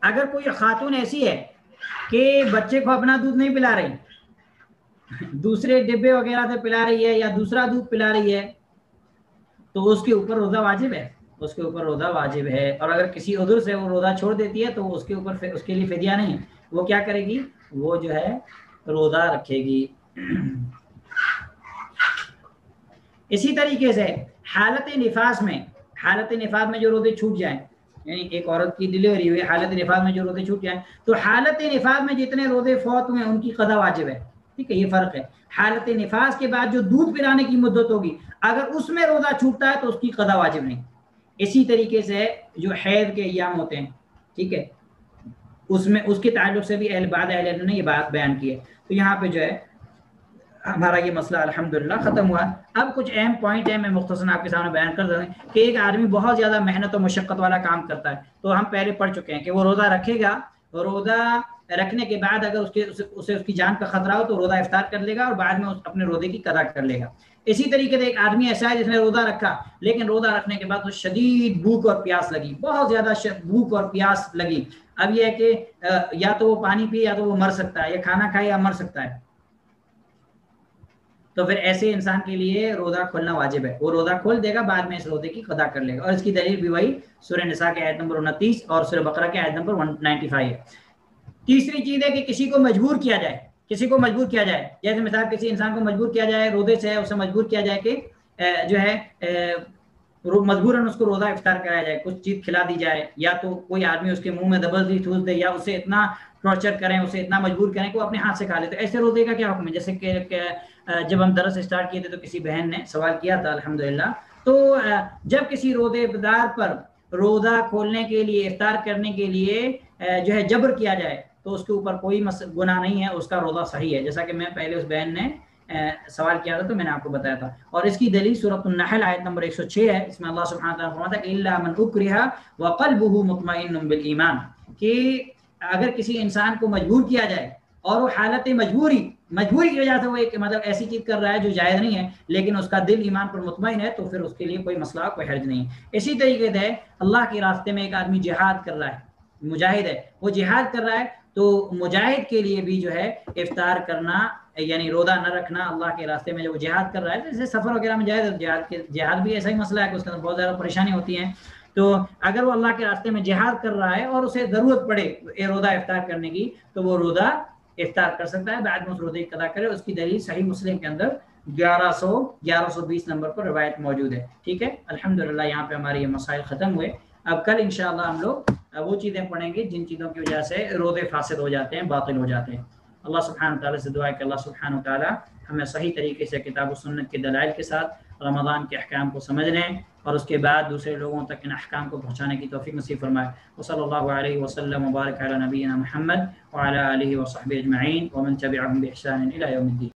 اگر کوئی خاتون ایسی ہے کہ بچے کو اپنا دودھ نہیں پلا رہی، دوسرے ڈبے وغیرہ سے پلا رہی ہے یا دوسرا دودھ پلا رہی ہے، تو اس کے اوپر روزہ واجب ہے. اور اگر کسی عذر سے وہ روزہ چھوڑ دیتی ہے تو اس کے اوپر اس کے لیے فدیہ نہیں. وہ کیا کرے گی؟ وہ جو ہے روزہ رکھے گی. اسی طریقے سے حالت نفاس میں جو روزے چھوٹ جائیں، یعنی ایک عورت کی ڈلیوری ہوئی، حالت نفاس میں جو روزے چھوٹ جائیں، تو حالت نفاس میں جتنے روزے فوت ہوئے ان کی قضا واجب ہے. ٹھیک ہے. یہ فرق ہے. حالت نفاس کے بعد جو دودھ پلانے کی مدت ہوگی، اگر اس میں روزہ چھوٹتا ہے تو اس کی قضا واجب نہیں. اسی طریقے سے جو حیض کے ایام ہوتے ہیں، ٹھیک ہے، اس میں اس کے تعلق سے بھی بعد اہل علم نے یہ بات بیان کی ہے. تو یہاں پہ جو ہے ہمارا یہ مسئلہ الحمدللہ ختم ہوا. اب کچھ اہم پوائنٹ ہیں، میں مختصراً آپ کے سامنے بیان کر دوں کہ ایک آدمی بہت زیادہ محنت و مشقت والا کام کرتا ہے، تو ہم پہلے پڑھ چکے ہیں کہ وہ روزہ رکھے گا، روزہ رکھنے کے بعد اگر اسے اس کی جان کا خطرہ ہو تو روزہ افطار کر لے گا اور بعد میں اپنے روزے کی قضا کر لے گا. اسی طریقے سے ایک آدمی ایسا ہے جس نے روزہ رکھا لیکن روزہ رکھنے کے بعد تو شدید بھوک اور پیاس لگی، بہت زیادہ بھوک اور پیاس لگی. اب یہ ہے کہ یا تو وہ پانی پیے یا تو وہ مر سکتا ہے، یا کھانا کھائے یا مر سکتا ہے. تو پھر ایسے انسان کے لیے روزہ کھولنا واجب ہے، وہ روزہ کھول دے گا، بعد میں اس روزے کی قضا کر لے گا. اور اس کی دلیل بھی وہی سورہ نساء کے آیت نمبر 29 اور سورہ بقرہ کے آیت نمبر 195 ہے. تیسری چیز ہے کہ کسی کو مجبور کیا جائے، کسی کو مجبور کیا جائے، جیسے مثال کسی انسان کو مجبور کیا جائے روزے سے، اسے مجبور کیا جائے کہ جو ہے مجبوراً اس کو روزہ افطار کرایا جائے، کچھ چیز کھلا دی جائے، یا تو کوئی آدمی اس کے منہ میں زبردستی ٹھوس دے، یا اسے اتنا ٹارچر کریں، اسے اتنا مجبور کریں کہ وہ اپنے ہاتھ سے کھا لے. تو ایسے روزے کا کیا حکم ہے؟ جیسے کہ جب ہم درس اسٹارٹ کیے تھے تو کسی بہن نے سوال کیا تھا الحمدللہ. تو جب کسی روزے دار پر روزہ کھولنے کے لیے، افطار کرنے کے لیے جو ہے جبر کیا جائے تو اس کے اوپر کوئی گناہ نہیں ہے، اس کا روزہ صحیح ہے، جیسا کہ میں پہلے اس بہن نے سوال کیا تھا تو میں نے آپ کو بتایا تھا. اور اس کی دلیل سورۃ النحل آیت نمبر 106 ہے. اس میں اللہ سبحانہ وتعالیٰ فرماتا ہے الا من اکرہ وقلبہ مطمئن بالایمان، کہ اگر کسی انسان کو مجبور کیا جائے اور وہ حالت مجبوری کی وجہ سے وہ ایک مطلب ایسی چیز کر رہا ہے جو جائز نہیں ہے، لیکن اس کا دل ایمان پر مطمئن ہے، تو پھر اس کے لیے کوئی مسئلہ، کوئی حرج نہیں. اسی طریقے سے اللہ کے راستے میں ایک آدمی جہاد کر رہا ہے، مجاہد ہے، وہ جہاد کر رہا ہے، تو مجاہد کے لیے بھی جو ہے افطار کرنا یعنی روزہ نہ رکھنا اللہ کے راستے میں جو جہاد کر رہا ہے، جیسے سفر وغیرہ میں جہاد بھی ایسا ہی مسئلہ ہے کہ اس کے اندر بہت زیادہ پریشانی ہوتی ہیں. تو اگر وہ اللہ کے راستے میں جہاد کر رہا ہے اور اسے ضرورت پڑے روزہ افطار کرنے کی تو وہ روزہ افطار کر سکتا ہے، بعد میں اس روزے کی قضا کرے. اس کی دلیل صحیح مسلم کے اندر 1120 نمبر پر روایت موجود ہے. ٹھیک ہے، الحمدللہ یہاں پہ ہمارے یہ مسائل ختم ہوئے. اب کل انشاءاللہ ہم لوگ وہ چیزیں پڑھیں گے جن چیزوں کی وجہ سے روزے فاسد ہو جاتے ہیں، باطل ہو جاتے ہیں. اللہ سبحانہ تعالیٰ سے دعا ہے کہ اللہ سبحانہ تعالیٰ ہمیں صحیح طریقے سے کتاب و سنت کے دلائل کے ساتھ رمضان کے احکام کو سمجھنے اور اس کے بعد دوسرے لوگوں تک ان احکام کو پہنچانے کی توفیق نصیب فرمائے. وصلی اللہ علیہ وسلم وبارک علی نبینا محمد وعلی آلہ وصحبہ اجمعین ومن تبعهم بإحسان إلى يوم الدين.